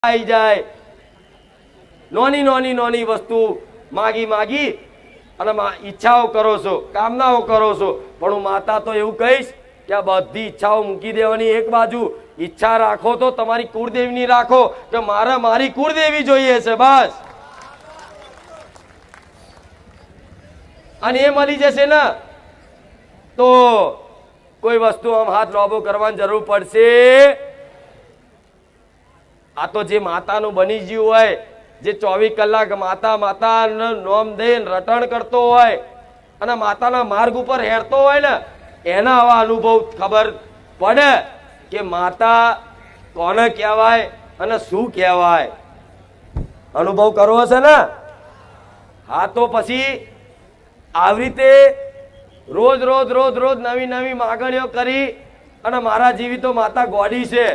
आई जाए नोनी नोनी नोनी वस्तु मागी मागी અને ઈચ્છાઓ કરો છો, કામનાઓ કરો છો, પણ હું માતા તો એવું કહીશ કે આ બધી ઈચ્છાઓ મૂકી દેવાની એક બાજુ. ઈચ્છા રાખો તો તમારી કુળદેવીની રાખો કે મારે મારી કુળદેવી જોઈએ છે બસ. અને એ મળી જશે ને તો કોઈ વસ્તુ આમ હાથ લોબો કરવાની જરૂર પડશે. આ તો જે માતાનું બની ગયું હોય, જે 24 કલાક માતા માતા નોમ દઈને રટણ કરતો હોય અને માતાના માર્ગ ઉપર હેરતો હોય ને, એના આવા અનુભવ ખબર પડે કે માતા કોને કહેવાય અને શું કહેવાય. અનુભવ કરવો છે ને? હા, તો પછી આવી રીતે રોજ રોજ રોજ રોજ નવી નવી માગણીઓ કરી અને મારા જેવી તો માતા ગોડી છે,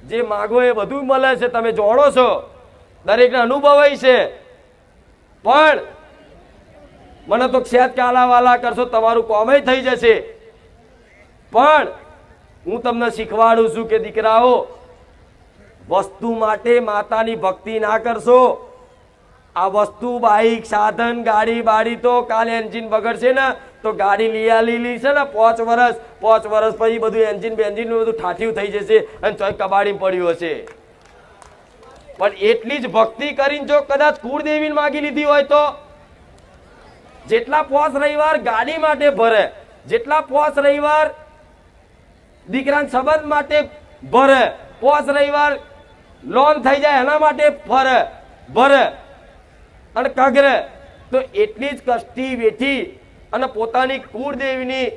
જે માગો એ બધું મળે છે, તમે જાણો છો, દરેકને અનુભવ છે. પણ મને તો ક્ષેત કાલા વાલા કરશો તમારું કોમે થઈ જશે. પણ હું તમને શીખવાડું છું કે દીકરાઓ, વસ્તુ માટે માતાની ભક્તિ ના કરશો. આ વસ્તુ બાઈક સાધન ગાડી બાડી તો કાલે એન્જિન બગડશે ને તો ગાડી લીલી છે ને 5 વર્ષ પછી બધું એન્જિન બેન્જિન બધું ઠાઠિયું થઈ જશે અને ચોય કબાડી પડ્યું હશે. પણ એટલી જ ભક્તિ કરીને જો કદાચ કુળદેવીને માગી લીધી હોય તો જેટલા 5 રવિવાર ગાડી માટે ભરે, જેટલા 5 રવિવાર દીકરાના સંબંધ માટે ભરે, 5 રવિવાર લોન થઈ જાય એના માટે ભરે અને કગરે, તો એટલી જ કષ્ટી વેઠી અને પોતાની કુળદેવીની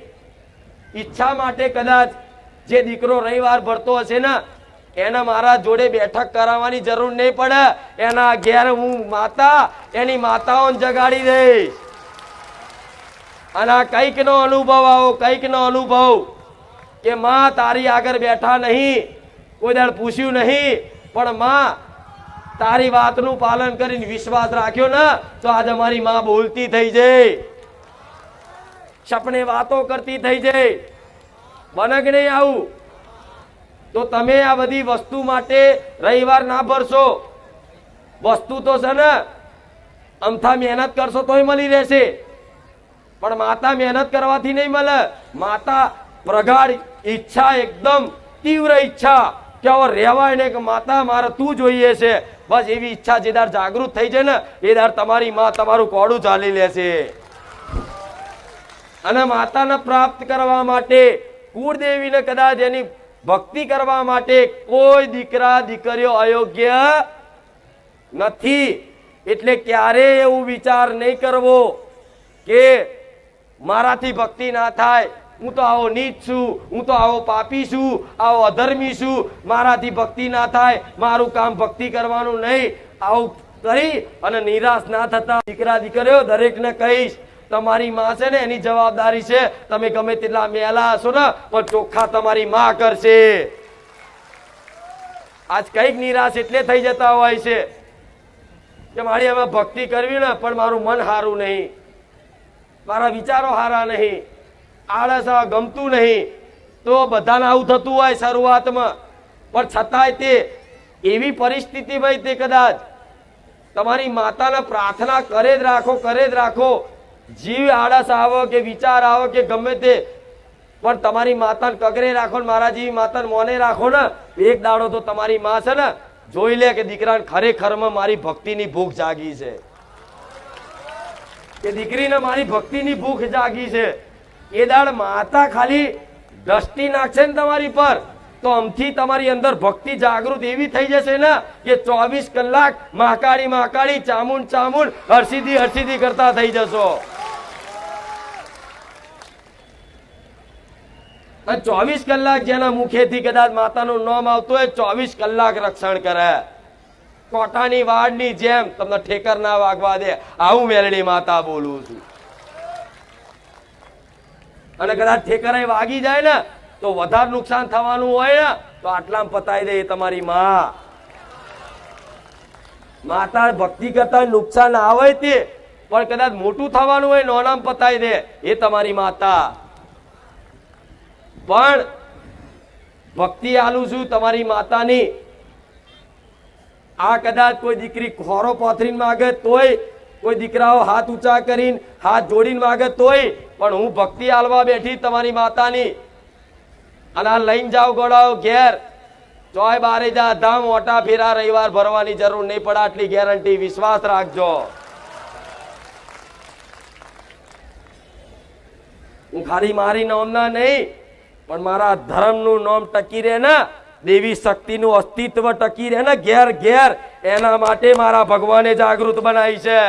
ઈચ્છા માટે કદાચ જે દીકરો રવિવાર ભરતો હશે ને એને મારા જોડે બેઠક કરાવવાની જરૂર નહીં પડે. એના ઘેર હું માતા એની માતાઓને જગાડી દઈશ. અને કંઈક નો અનુભવ આવો, કંઈક નો અનુભવ કે માં તારી આગળ બેઠા નહીં, કોઈ દાડ પૂછ્યું નહીં, પણ માં તારી વાતનું પાલન કરીને વિશ્વાસ રાખ્યો ને તો આજે મારી માં બોલતી થઈ જાય, સપને વાતો કરતી થઈ જાય. બને કે નહીં આવું? તો તમે આ બધી વસ્તુ માટે રવિવાર ના ભરશો. વસ્તુ તો છે ને અમથા મહેનત કરશો તોય મળી રહેશે, પણ માતા મહેનત કરવાથી નહીં મળે. માતા પ્રગાઢ ઈચ્છા, એકદમ તીવ્ર ઈચ્છા કે હવે રહેવાય ને કે માતા મારે તું જોઈએ છે, બસ એવી ઈચ્છા જે દાર જાગૃત થઈ જાય ને એ દાર તમારી માં તમારું કોડું ચાલી લેશે. અને માતાને પ્રાપ્ત કરવા માટે, કુળદેવીને કદાચ એની ભક્તિ કરવા માટે કોઈ દીકરા દીકરીઓ અયોગ્ય નથી. એટલે ક્યારે એવું વિચાર નહીં કરવો કે મારાથી ભક્તિ ના થાય, હું તો આવો નીચ છું, હું તો આવો પાપી છું, આવો અધર્મી છું, મારાથી ભક્તિ ના થાય, મારું કામ ભક્તિ કરવાનું નહીં. આવું કરી અને નિરાશ ના થતા દીકરા દીકરીઓ દરેકને કહીશ, તમારી માં છે ને એની જવાબદારી છે, તમે ગમે તેટલા મેલા હશો ને પણ ચોખ્ખા તમારી માં કરશે. આજ કઈક નિરાશ એટલે થઈ જતા હોય છે કે મારી એમાં ભક્તિ કરવી ને પણ મારું મન સારું નહીં, મારા વિચારો સારા નહીં, આળસ ગમતું નહીં. તો બધાને આવું થતું હોય શરૂઆતમાં, પણ છતાંય તે એવી પરિસ્થિતિ ભાઈ તે કદાચ તમારી માતાને પ્રાર્થના કરે જ રાખો. જીવ આળસ આવો કે વિચાર આવો કે ગમે તે, પણ તમારી માતાને કગરે રાખો, મારા જેવી માતાને મોને રાખો ને, એક દાડો તો તમારી માં છે ને જોઈ લે કે દીકરાને ખરેખરમાં મારી ભક્તિની ભૂખ જાગી છે, કે દીકરીને મારી ભક્તિની ભૂખ જાગી છે. એ દાડ માતા ખાલી દ્રષ્ટિ નાખશે ને તમારી પર તો અમથી તમારી અંદર ભક્તિ જાગૃત એવી થઈ જશે ને કે 24 કલાક મહાકાળી ચામુંડ હરસિદ્ધિ કરતા થઈ જશો. અને 24 કલાક જેના મુખેથી કદાચ માતાનું નામ આવતું હોય 24 કલાક રક્ષણ કરે. કોટાની વાડની જેમ તમને ઠેકર ના વાગવા દે, આવું મેલડી માતા બોલું છું. અને કદાચ ઠેકરે વાગી જાય ને તો વધારે નુકસાન થવાનું હોય ને તો આટલામાં પતાવી દે તમારી માં. માતા ભક્તિ કરતા નુકસાન આવે તે, પણ કદાચ મોટું થવાનું હોય નોનામ પતાવી દે એ તમારી માતા. પણ ભક્તિ આલું છું તમારી માતાની, આ કદાચ કોઈ દીકરી ખોરો પોથરીને માગે તોય, કોઈ દીકરાઓ હાથ ઊંચા કરીને હાથ જોડીને માગે તોય, પણ હું ભક્તિ આલવા બેઠી તમારી માતાની, અને આ લઈને જાઓ ગોળાઓ ઘેર, ચોય બારે જા ધામ ઓટા ફેરા રવિવાર ભરવાની જરૂર નહીં પડે, આટલી ગેરંટી, વિશ્વાસ રાખજો. હું ખાલી મારી નામના નહીં, પણ મારા ધર્મનું નામ ટકી રહે ને, દેવી શક્તિનું અસ્તિત્વ ટકી રહે ને ઘેર ઘેર, એના માટે મારા ભગવાને જાગૃત બનાવી છે.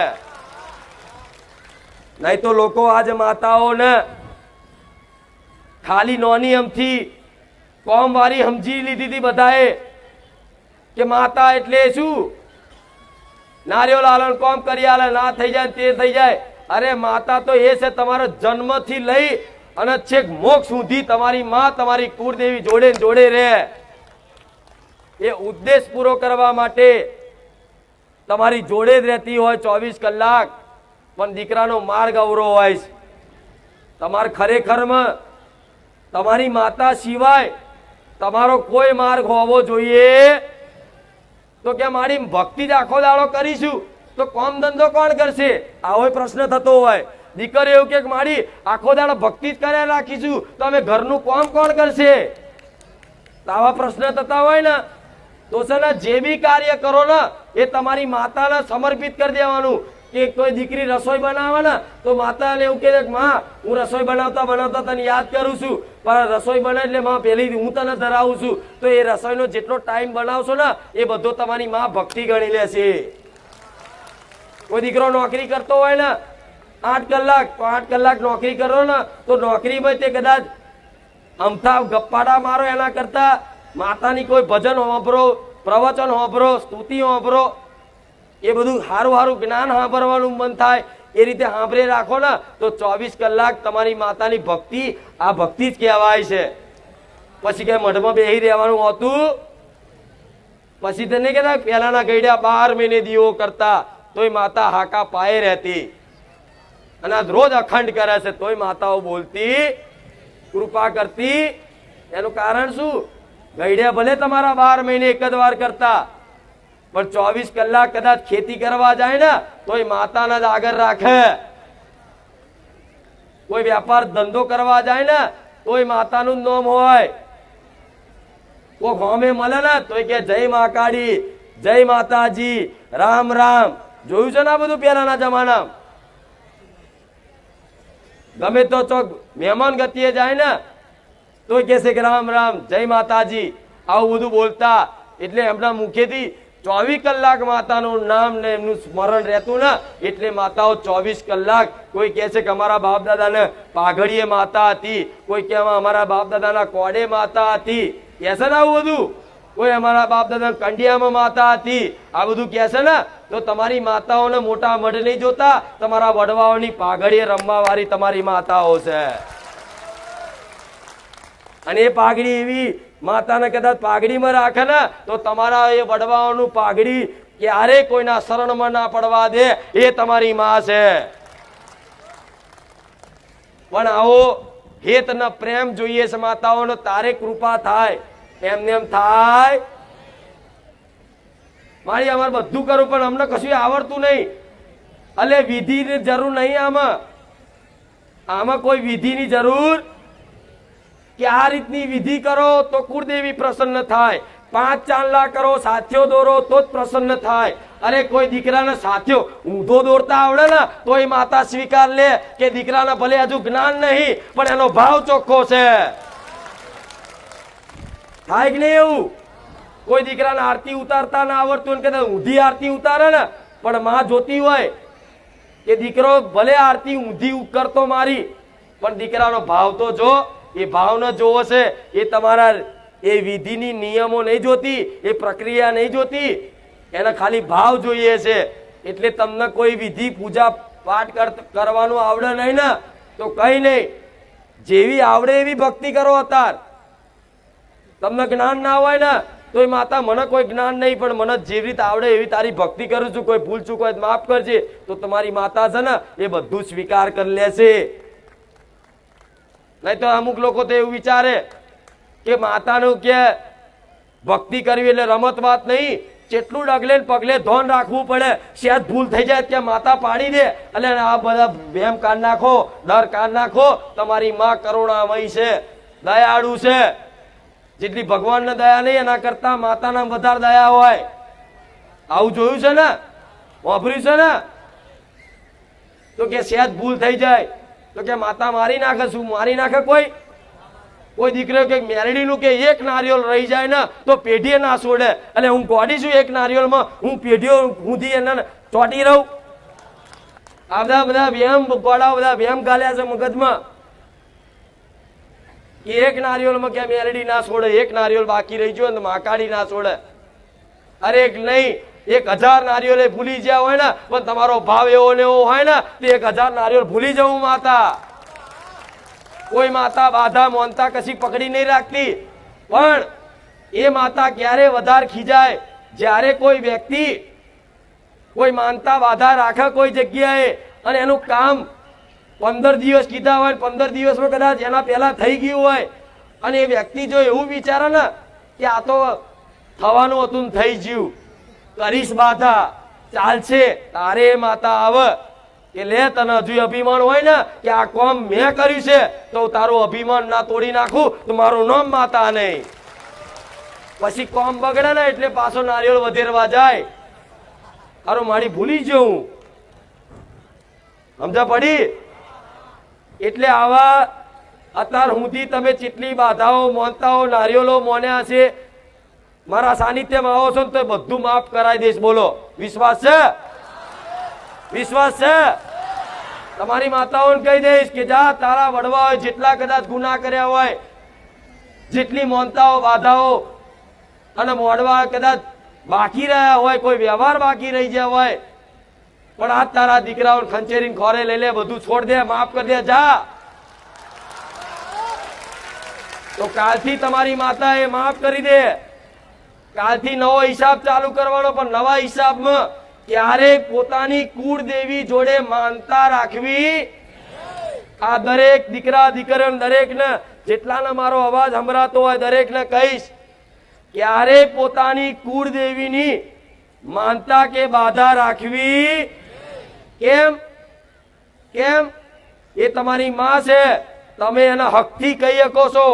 નહીં તો લોકો આજે માતાઓને ખાલી નોની અમથી કોમ વાળી સમજી લીધી હતી બધાએ કે માતા એટલે શું, નારિયો લાલન કોમ કરી આલે, ના થઈ જાય તે થઈ જાય. અરે માતા તો એ છે તમારો જન્મથી લઈ અને છેક મોક્ષ સુધી તમારી માં, તમારી કુળદેવી જોડે જોડે રહે. એ ઉદ્દેશ પૂરો કરવા માટે તમારી જોડે જ રહેતી હોય 24 કલાક, પણ દીકરાનો માર્ગ અવરો હોય છે. તમારે ખરેખરમાં તમારી માતા સિવાય તમારો કોઈ માર્ગ હોવો જોઈએ. તો કે મારી ભક્તિ જ આખો દાડો કરીશું તો કામ ધંધો કોણ કરશે, આવો પ્રશ્ન થતો હોય. દીકરી એવું કે મારી આખો દાડો ભક્તિ જ કર્યા રાખીશું તો અમે ઘરનું કામ કોણ કરશે, આવા પ્રશ્ન થતા હોય ને, તો છે ને જે બી કાર્ય કરો ને એ તમારી માતાને સમર્પિત કરી દેવાનું. કે કોઈ દીકરી રસોઈ બનાવે ને તો માતાને એવું કહે કે માં હું રસોઈ બનાવતા બનાવતા તને યાદ કરું છું, પણ રસોઈ બને એટલે માં પેલી હું તને ધરાવું છું. તો એ રસોઈનો જેટલો ટાઈમ બનાવશો ને એ બધો તમારી માં ભક્તિ ગણી લેશે. કોઈ દીકરો નોકરી કરતો હોય ને 8 કલાક, તો 8 કલાક નોકરી કરો ને તો નોકરીમાં તે કદાચ અમથા ગપ્પાડા મારો, એના કરતા માતાની કોઈ ભજન સાંભળો, પ્રવચન સાંભળો, સ્તુતિ સાંભળો, એ બધું સારું સારું જ્ઞાન સાંભળવાનું મન થાય એ રીતે સાંભળી રાખો ને તો 24 કલાક તમારી માતાની ભક્તિ, આ ભક્તિ જ કહેવાય છે. પછી કે મઠમાં બેસી રહેવાનું હોતું, પછી તેને કહેતા પહેલાના ગઈડ્યા 12 મહિને દીવો કરતા તોય માતા હાકા પાયે રહેતી, અને રોજ અખંડ કરે છે તોય માતાઓ બોલતી, કૃપા કરતી. એનું કારણ શું, ગઈડ્યા ભલે તમારા 12 મહિને એક જ વાર કરતા, પણ 24 કલાક કદાચ ખેતી કરવા જાય ને તોય માતાને જ આગળ રાખે. કોઈ વેપાર ધંધો કરવા જાય ને તોય માતાનું નામ હોય. કોઈ ગામે મળે ને તોય કે જય મા કાળી, જય માતાજી, રામ રામ. જોયું છે ને આ બધું પહેલાના જમાનામાં. ગમે તો ચોક મહેમાન ગતિએ જાય ને તોય કે છે કે રામ રામ, જય માતાજી, આવું બધું બોલતા. એટલે એમના મુખેથી 24 કલાક માતાનું નામ ને એમનું સ્મરણ રહેતું ને, એટલે માતાઓ 24 કલાક. કોઈ કહે છે કે અમારા બાપ દાદાને પાઘડીએ માતા હતી, કોઈ કે અમારા બાપ દાદાના કોડે માતા હતી, કહે છે ને આવું બધું. કોઈ અમારા બાપ દાદા કંડિયામાં માતા હતી, આ બધું કહે છે ને. તો તમારી માતાઓને મોટા મઢ નહીં જોતા, તમારા વડવાઓની પાઘડીએ રમવા વાળી તમારી માતાઓ છે. અને એ પાઘડી એવી માતાને કદાચ પાઘડીમાં રાખે ને તો તમારા એ વડવાઓનું પાઘડી ક્યારે કોઈના શરણમાં ના પડવા દે, એ તમારી માં છે. પણ આવો હેત ને પ્રેમ જોઈએ છે માતાઓનો, તારે કૃપા થાય. એમને એમ થાય મારી અમારે બધું કરું પણ અમને કશું આવડતું નહીં, એટલે વિધિની જરૂર નહીં. આમાં કોઈ વિધિની જરૂર કે આ રીતની વિધિ કરો તો કુળદેવી પ્રસન્ન થાય, 5 ચાંદલા કરો, સાથીઓ દોરો તો જ પ્રસન્ન થાય. અરે કોઈ દીકરાને સાથીઓ ઊંધો દોરતા આવડે ને તો એ માતા સ્વીકાર લે કે દીકરાને ભલે હજુ જ્ઞાન નહીં પણ એનો ભાવ ચોખ્ખો છે. થાય કે નહીં એવું? કોઈ દીકરાને આરતી ઉતારતા ના આવડતું કે ઊંધી આરતી ઉતારે ને, પણ માં જોતી હોય કે દીકરો ભલે આરતી ઊંધી કરતો મારી, પણ દીકરાનો ભાવ તો જો. એ ભાવના જોવો છે, એ તમારા એ વિધિની નિયમો નહીં જોતી, એ પ્રક્રિયા નહીં જોતી, એને ખાલી ભાવ જોઈએ છે. એટલે તમને કોઈ વિધિ પૂજા પાઠ કરવાનું આવડે નહીં ને તો કઈ નહીં, જેવી આવડે એવી ભક્તિ કરો. અત્યારે તમને જ્ઞાન ના હોય ને તો એ માતા મને કોઈ જ્ઞાન નહીં પણ મને જેવી રીતે આવડે એવી તારી ભક્તિ કરું છું, કોઈ ભૂલ ચૂક હોય માફ કરજે, તો તમારી માતા છે ને એ બધું સ્વીકાર કરી લેશે. નહીં તો અમુક લોકો તો એવું વિચારે કે માતાનું કે ભક્તિ કરવી એટલે રમત વાત નહીં, જેટલું ડગલે ને પગલે ધોન રાખવું પડે. શેજ ભૂલ થઈ જાય કે માતા પાડી દે એટલે આ બધા વહેમ કાઢ નાખો, ડર કાઢ નાખો. તમારી માં કરુણામયી છે, દયાળુ છે. જેટલી ભગવાનને દયા નહીં એના કરતા માતાના વધારે દયા હોય. આવું જોયું છે ને, વાપર્યું છે ને? તો કે સહેજ ભૂલ થઈ જાય તો કે માતા મારી નાખે. શું મારી નાખે? કોઈ દીકરો કે મેરડીનું કે એક નારિયેળ રહી જાય ને તો પેઢીએ ના છોડે. એટલે હું ગોડી છું એક નારિયેળમાં, હું પેઢીઓ ઊંધી એને ચોટી રહું? આ બધા વ્યાયામ ગોળા બધા વ્યાયામ ગાલ્યા છે મગજમાં કે એક નારિયેળમાં કે મેરડી ના છોડે, એક નારિયેળ બાકી રહી ગયો ને માકાડી ના છોડે. અરે નહીં, 1000 નારિયેળ ભૂલી ગયા હોય ને પણ તમારો ભાવ એવો ને એવો હોય ને તો 1000 નારિયેળ ભૂલી જવું. માતા કોઈ માતા બાધા મોનતા કશી પકડી નહીં રાખતી, પણ એ માતા ક્યારે વધારે ખીજાય જ્યારે કોઈ વ્યક્તિ કોઈ માનતા બાધા રાખે કોઈ જગ્યાએ અને એનું કામ 15 દિવસ કીધા હોય, 15 દિવસમાં કદાચ એના પહેલા થઈ ગયું હોય અને એ વ્યક્તિ જો એવું વિચારે ને કે આ તો થવાનું હતું ને થઈ ગયું, કરીશ બાધા ચાલશે, તારે માતા આવે કે લે તને હજુ અભિમાન હોય ને કે આ કામ મેં કર્યું છે તો તારું અભિમાન ના તોડી નાખું તો મારું નામ માતા નહીં. પછી કામ બગડે ને એટલે પાછો નારિયેળ વધેરવા જાય. હારું મારી ભૂલી જવું. સમજા પડી? એટલે આવા અત્યાર સુધી તમે જેટલી બાધાઓ મોનતાઓ નારિયેળો મોન્યા છે, મારા સાનિધ્યમાં આવો છો ને તો બધું માફ કરાવી દઈશ. બોલો વિશ્વાસ છે? વિશ્વાસ છે? તમારી માતાઓને કહી દઈશ કે જા તારા વડવા હોય જેટલા કદાચ ગુના કર્યા હોય, જેટલી મોનતાઓ બાધાઓ અને મોડવા કદાચ બાકી રહ્યા હોય, કોઈ વ્યવહાર બાકી રહી ગયા હોય, પણ આ તારા દીકરાઓ ખંચેરીને ખોરે લઈ લે, બધું છોડ દે, માફ કરી દે, જા. તો કાલથી તમારી માતા એ માફ કરી દે. કાલથી નવો હિસાબ ચાલુ કરવાનો, પણ નવા હિસાબમાં ક્યારેક પોતાની કુળદેવી જોડે માનતા રાખવી. આ દરેક દીકરા દીકરીઓ દરેકને જેટલાને મારો અવાજ સંભળાતો હોય દરેકને કહીશ, ક્યારે પોતાની કુળદેવીની માનતા કે બાધા રાખવી. કેમ? કેમ? એ તમારી માં છે, તમે એના હકથી કહી શકો છો,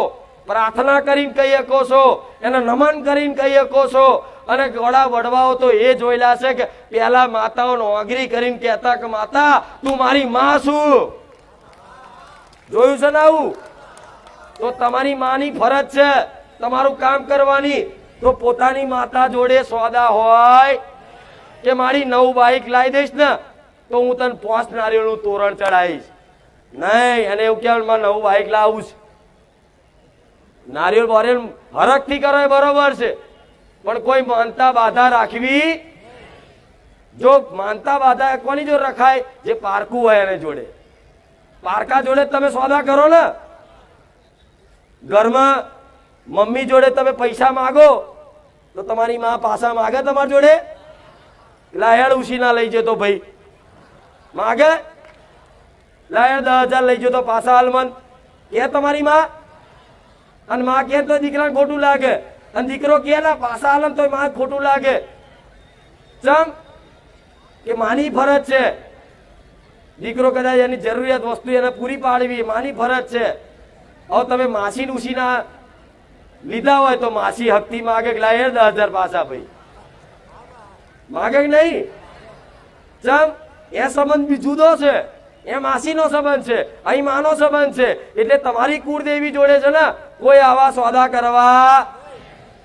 પ્રાર્થના કરીને કહી શકો છો, એને નમન કરીને કહી શકો છો. અને ઘણા વડવાઓ તો એ જોયેલા છે કે પેલા માતાઓને ઓગરી કરીને કહેતા કે માતા તું મારી માં છું. જોયું છે ને આવું? તો તમારી માની ફરજ છે તમારું કામ કરવાની. તો પોતાની માતા જોડે સોદા હોય કે મારી નવું બાઈક લાવી દઈશ ને તો હું તને 5 નારિયેળનું તોરણ ચડાવીશ. નહીં, અને એવું કહેવાય મારે નવું બાઈક લાવવું છે. નારિયેળ બોરિયેળ હરખથી કરો એ બરોબર છે, પણ કોઈ માનતા બાધા રાખવી. જો માનતા બાધા કોની જોડે રખાય? જે પારકું હોય એને જોડે. પારકા જોડે તમે સોદા કરો ને. ઘરમાં મમ્મી જોડે તમે પૈસા માગો તો તમારી માં પાછા માગે તમારી જોડે? લાયડ ઉશીના લઈ જતો ભાઈ માગે? લાયડ 10,000 લઈ જતો પાછા હાલમન કે તમારી માં? અને માં કે તો દીકરાને ખોટું લાગે, અને દીકરો કે ના પાછા હાલમ તો માં ખોટું લાગે. ચમ કે માની ફરજ છે. દીકરો કદાચ એની જરૂરિયાત વસ્તુ એને પૂરી પાડવી માની ફરજ છે. હવે તમે માસી ઉશીના લીધા હોય તો માસી હકતી માગે કે લાય 10,000 પાછા ભાઈ માગે કે નહીં? ચમ એ સંબંધ બી જુદો છે, એ માસીનો સંબંધ છે, અહીં માનો સંબંધ છે. એટલે તમારી કુળદેવી જોડે છે ને કોઈ આવા સોદા કરવા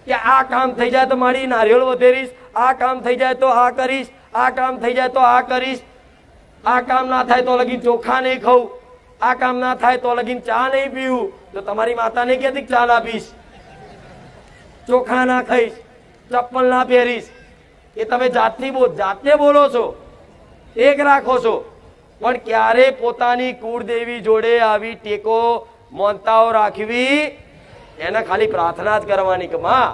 કે આ કામ થઈ જાય તો મારી નારિયેળ વધેરીશ, આ કામ થઈ જાય તો આ કરીશ, આ કામ થઈ જાય તો આ કરીશ, આ કામ ના થાય તો લગીન ચોખા નહીં ખાઉં, આ કામ ના થાય તો લગીન ચા નહીં પીવું. તો તમારી માતા ને કહેતી ચા ના પીશ, ચોખા ના ખાઈશ, ચપ્પલ ના પહેરીશ. એ તમે જાતે બોલો છો, એક રાખો છો, પણ ક્યારે પોતાની કુળદેવી જોડે આવી ટેકો મોનતાઓ રાખવી. એને ખાલી પ્રાર્થના જ કરવાની કે માં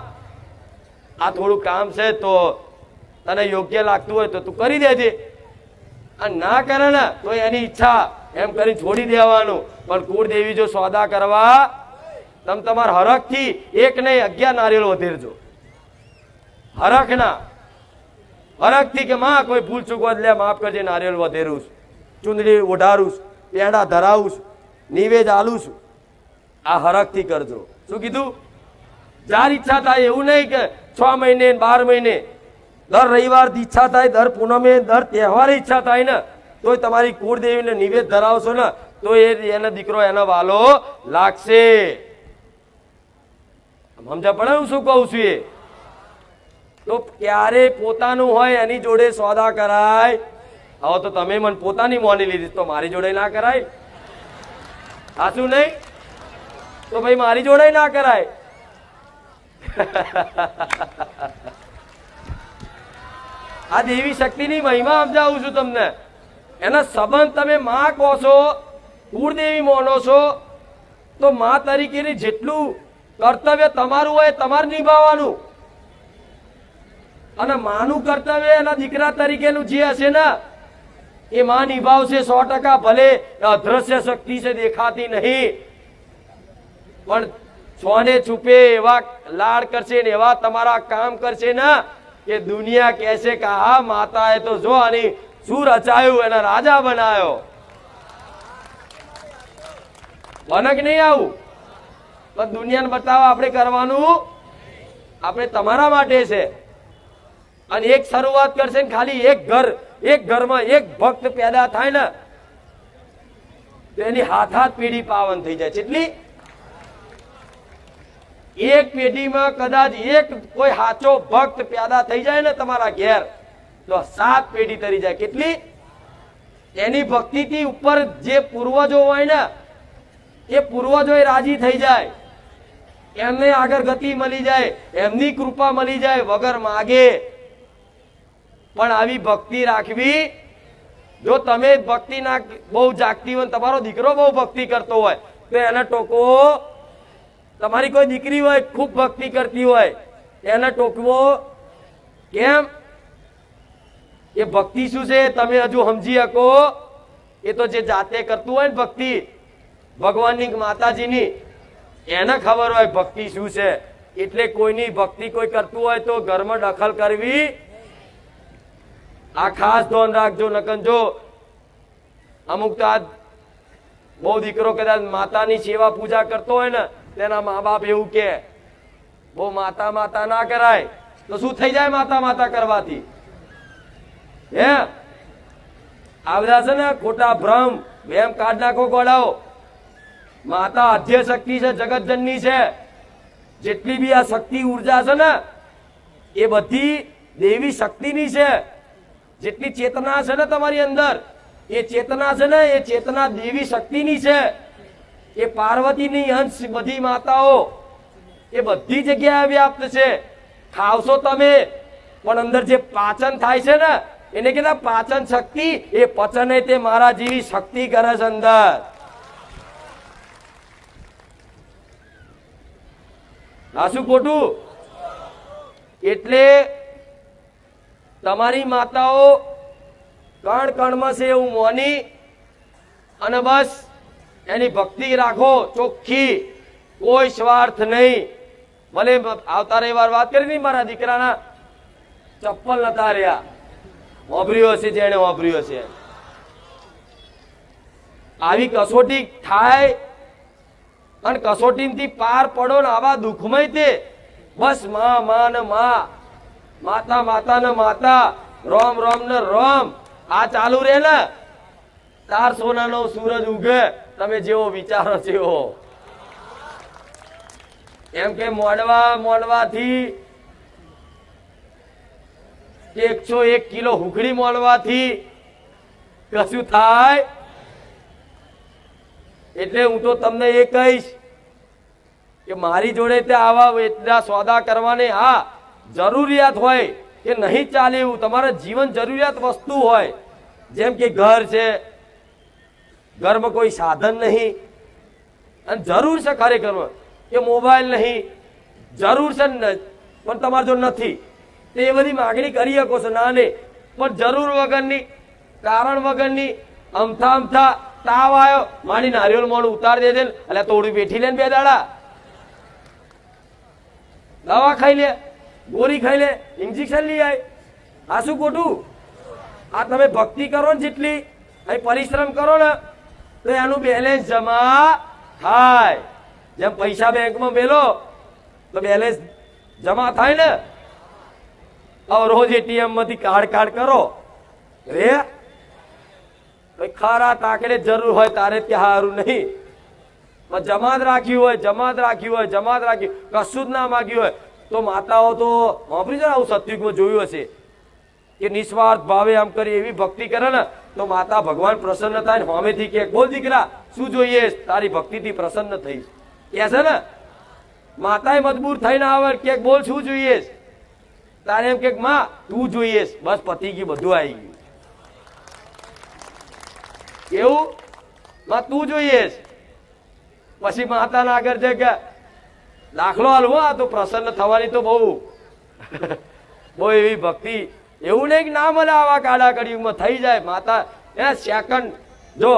આ થોડું કામ છે તો તને યોગ્ય લાગતું હોય તો તું કરી દેજે, અને ના કરે ને તો એની ઈચ્છા એમ કરી છોડી દેવાનું. પણ કુળદેવી જો સોદા કરવા તમે તમારા હરખથી 1 નહીં 11 નારિયેળ વધેરજો. હરખના હરખથી કે માં કોઈ ભૂલ ચૂક હોય લે માફ કરજે, નારિયેળ વધેરું, ચુંદડી ઓઢારું, પેંડા ધરાવું, નિવેદ આલું છું, આ હરખથી કરજો. શું કીધું? જાર ઈચ્છા થાય, એવું નહીં કે 6 મહિને 12 મહિને, દર રવિવાર ઈચ્છા થાય, દર પૂનમે, દર તહેવારે ઈચ્છા થાય ને તોય તમારી કુળદેવીને નિવેદ ધરાવશો ને તો એનો દીકરો એનો વાલો લાગશે. સમજા પડે હું શું કહું છું? એ તો ક્યારે પોતાનું હોય એની જોડે સોદા કરાય. હવે તો તમે મને પોતાની મોની લીધી તો મારી જોડે ના કરાય. સાચું નહીં? તો ભાઈ મારી જોડે ના કરાય. આ દેવી શક્તિની મહિમા સમજાવું છું તમને. એના સંબંધ તમે માં કહો છો, કુળદેવી માનો છો, તો માં તરીકેની જેટલું કર્તવ્ય તમારું હોય તમારે નિભાવવાનું. અને માનું કર્તવ્ય એના દીકરા તરીકેનું જે હશે ને એ માં નિભાવશે 100%. ભલે અદ્રશ્ય શક્તિ છે, દેખાતી નહીં, પણ છોને છુપે એવા લાડ કરશે ને એવા તમારા કામ કરશે ને કે દુનિયા કહેશે કે હા માતાએ તો જો આની શું રચાયું, એના રાજા બનાવ્યો. બનક નહીં આવું? પણ દુનિયાને બતાવવા આપણે કરવાનું, આપણે તમારા માટે છે. અને એક શરૂઆત કરશે ને ખાલી એક ઘરમાં એક ભક્ત પેદા થાય ને તો એની હાથ પેઢી પાવન થઈ જાય. કેટલી? એક પેઢીમાં કદાચ એક કોઈ સાચો ભક્ત પેદા થઈ જાય ને તમારા ઘેર તો 7 પેઢી તરી જાય. કેટલી? એની ભક્તિથી ઉપર જે પૂર્વજો હોય ને એ પૂર્વજો રાજી થઈ જાય, એમને આગળ ગતિ મળી જાય, એમની કૃપા મળી જાય વગર માગે. પણ આવી ભક્તિ રાખવી. જો તમે ભક્તિ ના બહુ જાગતી હોય, તમારો દીકરો બહુ ભક્તિ કરતો હોય તો એને ટોકવો. તમારી કોઈ દીકરી હોય ખૂબ ભક્તિ કરતી હોય એને ટોકવો કેમ? એ ભક્તિ શું છે તમે હજુ સમજી શકો? એ તો જે જાતે કરતું હોય ને ભક્તિ ભગવાનની માતાજીની, એને ખબર હોય ભક્તિ શું છે. એટલે કોઈની ભક્તિ કોઈ કરતું હોય તો ઘરમાં દખલ કરવી આ ખાસ ધ્યાન રાખજો. નકન જો અમુક તો આ બહુ દીકરો કદાચ માતાની સેવા પૂજા કરતો હોય ને તેના મા બાપ એવું કે બહુ માતા માતા ના કરાય, તો શું થઈ જાય માતા માતા કરવાથી? હે આ બધા છે ને ખોટા ભ્રમ એમ કાઢ નાખો ગોળાઓ. માતા આદ્ય શક્તિ છે, જગતજનની છે. જેટલી બી આ શક્તિ ઉર્જા છે ને એ બધી દેવી શક્તિની છે. જેટલી ચેતના છે ને તમારી અંદર એ ચેતના છે ને એ ચેતના દેવી શક્તિની છે. એ પાર્વતીની અંશ બધી માતાઓ એ બધી જગ્યાએ વ્યાપ્ત છે. ખાવશો તમે પણ અંદર જે પાચન થાય છે ને એને કહેતા પાચન શક્તિ. એ પચને તે મારા જેવી શક્તિ કરે છે અંદર. આ શું ખોટું? એટલે તમારી માતાઓ કણ કણમાં છે એવું મોની અને બસ એની ભક્તિ રાખો ચોખ્ખી, કોઈ સ્વાર્થ નહીં. ભલે આવતા રવિવાર વાત કરી નહીં મારા દીકરાના ચપ્પલ નતા રહ્યા, વાપર્યો હશે જેને વાપર્યો હશે. આવી કસોટી થાય અને કસોટીથી પાર પડો ને આવા દુઃખમય તે બસ માં માં ને માં, માતા માતા ને માતા, રોમ રોમ ને રોમ આ ચાલુ રે ને તાર સોનાનો સૂરજ ઉગે. તમે જેવો વિચારો જેવો. એમ કે મોડવાથી 101 કિલો હુકડી મોડવાથી કશું થાય? એટલે હું તો તમને એ કહીશ કે મારી જોડે તે આવા એટલા સોદા કરવાને હા જરૂરિયાત હોય કે નહીં ચાલે એવું તમારા જીવન જરૂરિયાત વસ્તુ હોય, જેમ કે ઘર છે, ઘરમાં કોઈ સાધન નહીં અને જરૂર છે ખરેખર કે મોબાઈલ નહીં, જરૂર છે ને પણ તમારે જો નથી તો એ બધી માગણી કરી શકો છો. ના નહીં પણ જરૂર વગરની, કારણ વગરની અમથા તાવ આવ્યો મારી નારિયેળ મોડું ઉતાર દે એટલે થોડું બેઠી લે ને 2 દાડા દવા ખાઈ લે, ગોળી ખાઈ લે, ઇન્જેક્શન લઈ આય. આ શું ખોટું? આ તમે ભક્તિ કરો ને જેટલી અહીં પરિશ્રમ કરો ને તો એનું બેલેન્સ જમા થાય. જેમ પૈસા બેંકમાં મેલો તો બેલેન્સ જમા થાય ને. હવે રોજ એટીએમ માંથી કાર્ડ કરો રે ખરા તાકડે જરૂર હોય તારે ત્યાં સારું નહીં. જમાત રાખ્યું હોય કશું જ ના માગ્યું હોય તો માતાઓ તો વાપરી છે. આવું સતયુગમાં જોયું હશે કે નિસ્વાર્થ ભાવે આમ કરી એવી ભક્તિ કરે ને તો માતા ભગવાન પ્રસન્ન થાય ને સામેથી કે બોલ દીકરા શું જોઈએ? તારી ભક્તિથી પ્રસન્ન થઈ કે છે ને. માતાએ મજબૂર થઈને આવે કે બોલ શું જોઈએ? તારે એમ કે માં તું જોઈએ. બસ પતી ગયું, બધું આવી ગયું. કેવું? માં તું જોઈએ. પછી માતાના આગળ છે કે દાખલો હાલવો, આ તો પ્રસન્ન થવાની તો બહુ એવી ભક્તિ. એવું નહીં કે ના મળે આવા કાળા કળિયુગમાં થઈ જાય. માતા એ સેકન્ડ જો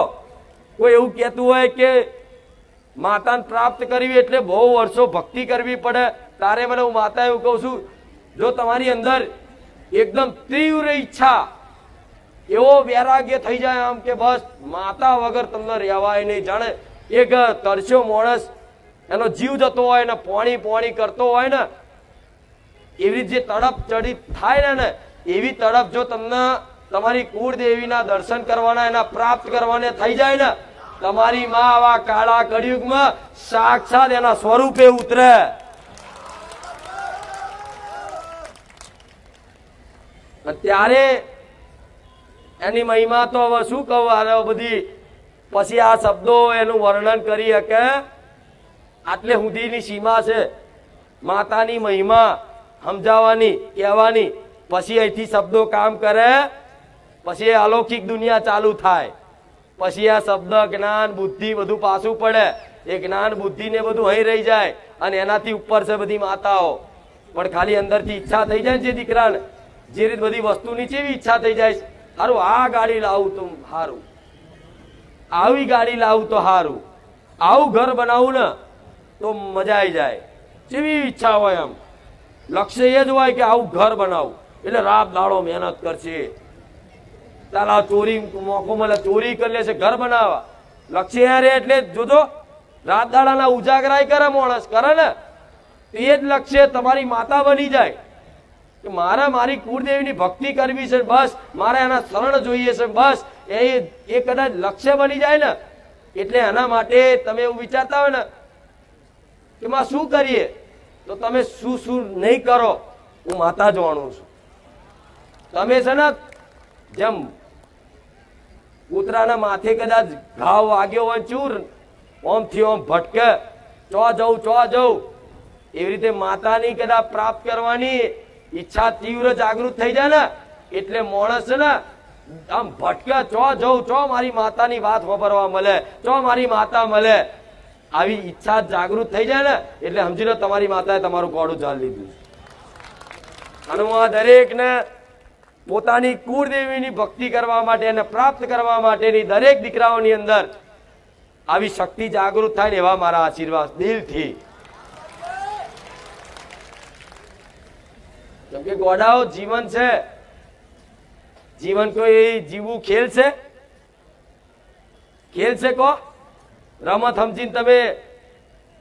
કોઈ એવું કહેતું હોય કે માતાને પ્રાપ્ત કરવી એટલે બહુ વર્ષો ભક્તિ કરવી પડે, તારે મને હું માતા એવું કહું છું, જો તમારી અંદર એકદમ તીવ્ર ઈચ્છા, એવો વૈરાગ્ય થઈ જાય આમ કે બસ માતા વગર તમને રહેવાય નહીં. જાણે એક તરસ્યો માણસ એનો જીવ જતો હોય ને પોણી કરતો હોય ને એવી જે તડપ ચડી થાય ને એવી તડપ જો તમને તમારી કુળદેવીના દર્શન કરવાના એના પ્રાપ્ત કરવાને થઈ જાય ને તમારી માં આવા કાળા કળિયુગમાં સાક્ષાત એના સ્વરૂપે ઉતરે. ત્યારે એની મહિમા તો હવે શું કહું બધી. પછી આ શબ્દો એનું વર્ણન કરી શકે આટલે સુધીની સીમા છે માતાની મહિમા સમજાવવાની કહેવાની. પછી અહીંથી શબ્દો કામ કરે, પછી અલૌકિક દુનિયા ચાલુ થાય. પછી આ શબ્દ જ્ઞાન બુદ્ધિ બધું પાછું પડે. એ જ્ઞાન બુદ્ધિ ને બધું અહીં રહી જાય અને એનાથી ઉપર છે બધી માતાઓ. પણ ખાલી અંદરથી ઈચ્છા થઈ જાય જે દીકરાને જે રીત બધી વસ્તુની કેવી ઈચ્છા થઈ જાય, સારું આ ગાડી લાવું તો સારું, આવી ગાડી લાવું તો સારું, આવું ઘર બનાવું ને તો મજા આવી જાય. જેવી ઈચ્છા હોય એમ લક્ષ્ય એ જ હોય કે આવું ઘર બનાવું એટલે રાત દાડો મહેનત કરશે. તાલા ચોરી મોકો મળે ચોરી કરી લેશે ઘર બનાવવા. લક્ષ્ય રે એટલે જોજો રાત દાડાના ઉજાગરા કરે માણસ કરે ને એ જ લક્ષ્ય તમારી માતા બની જાય કે મારા મારી કુળદેવીની ભક્તિ કરવી છે, બસ મારે એના શરણ જોઈએ છે, બસ એ કદાચ લક્ષ્ય બની જાય ને એટલે એના માટે તમે એવું વિચારતા હોય ને કે માં શું કરીએ તો તમે શું નહીં કરો હું માતા જાણું છું. તમે છે ને જેમ કૂતરાના માથે કદાચ ઘાવ વાગ્યો હોય ચૂર ઓમથી ઓમ ભટકે ચો જવું એવી રીતે માતાની કદાચ પ્રાપ્ત કરવાની ઈચ્છા તીવ્ર જાગૃત થઈ જાય ને એટલે માણસ છે ને આમ ભટકે ચો મારી માતાની વાત વાપરવા મળે, ચો મારી માતા મળે. આવી ઈચ્છા જાગૃત થઈ જાય ને એટલે સમજી લો તમારી માતાએ તમારું ગોળું ચાલી લીધું. અને હું આ દરેક ને પોતાની કુળદેવીની ભક્તિ કરવા માટે અને પ્રાપ્ત કરવા માટેની દરેક દીકરાઓની અંદર આવી શક્તિ જાગૃત થાય ને એવા મારા આશીર્વાદ દિલથી. કેમ કે ગોડાઓ જીવન છે, જીવન કોઈ જીવવું ખેલ છે કો રમત સમજીને તમે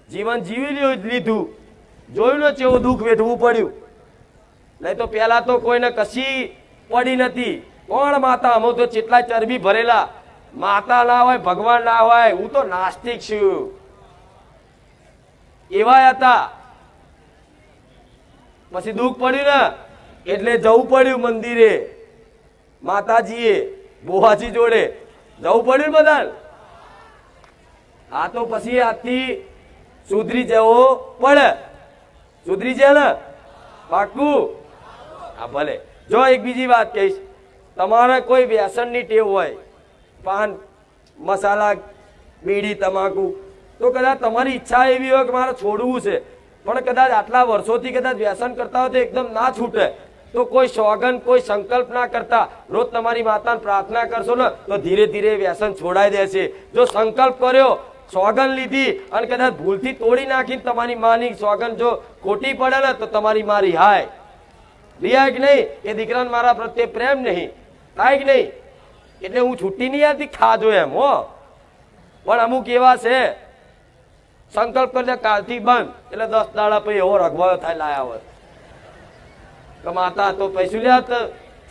જીવન જીવી લીધું, જોયું ને કેવું દુઃખ વેઠવું પડ્યું. નહીં તો પેલા તો કોઈને કશી પડી નથી. કોણ માતા? અમે તો કેટલા ચરબી ભરેલા. માતા ના હોય ભગવાન ના હોય, હું તો નાસ્તિક છું એવા હતા. પછી દુઃખ પડ્યું ને એટલે જવું પડ્યું મંદિરે, માતાજીએ બોહાજી જોડે જવું પડ્યું બધા. આ તો પછી આજથી સુધરી જવો પડે. સુધરી જાય ને પાક્કું? હા ભલે. જો એક બીજી વાત કહીશ, તમારે કોઈ વ્યસનની ટેવ હોય, પાન મસાલા બીડી તમાકુ, તો કદાચ તમારી ઈચ્છા એવી હોય કે મારે છોડવું છે પણ કદાચ આટલા વર્ષોથી કદાચ વ્યસન કરતા હોય તો એકદમ ના છૂટે તો કોઈ સોગન કોઈ સંકલ્પ ના કરતા રોજ તમારી માતાને પ્રાર્થના કરશો ને તો ધીરે ધીરે વ્યસન છોડાઈ દેશે. જો સંકલ્પ કર્યો, સોગન લીધી અને કદાચ ભૂલથી તોડી નાખીને તમારી માની સોગન જો ખોટી પડે ને તો તમારી માં રિહાય. રિયા કે નહીં? એ દીકરાને મારા પ્રત્યે પ્રેમ નહીં થાય કે નહીં? એટલે હું છૂટી નહીં આવતી ખાજો એમ હો. પણ અમુક એવા છે સંકલ્પ કરે કાલથી બંધ, એટલે 10 દાડા પછી એવો રગવાયો થાય લાયા હોય કે માતા તો પૈસું લે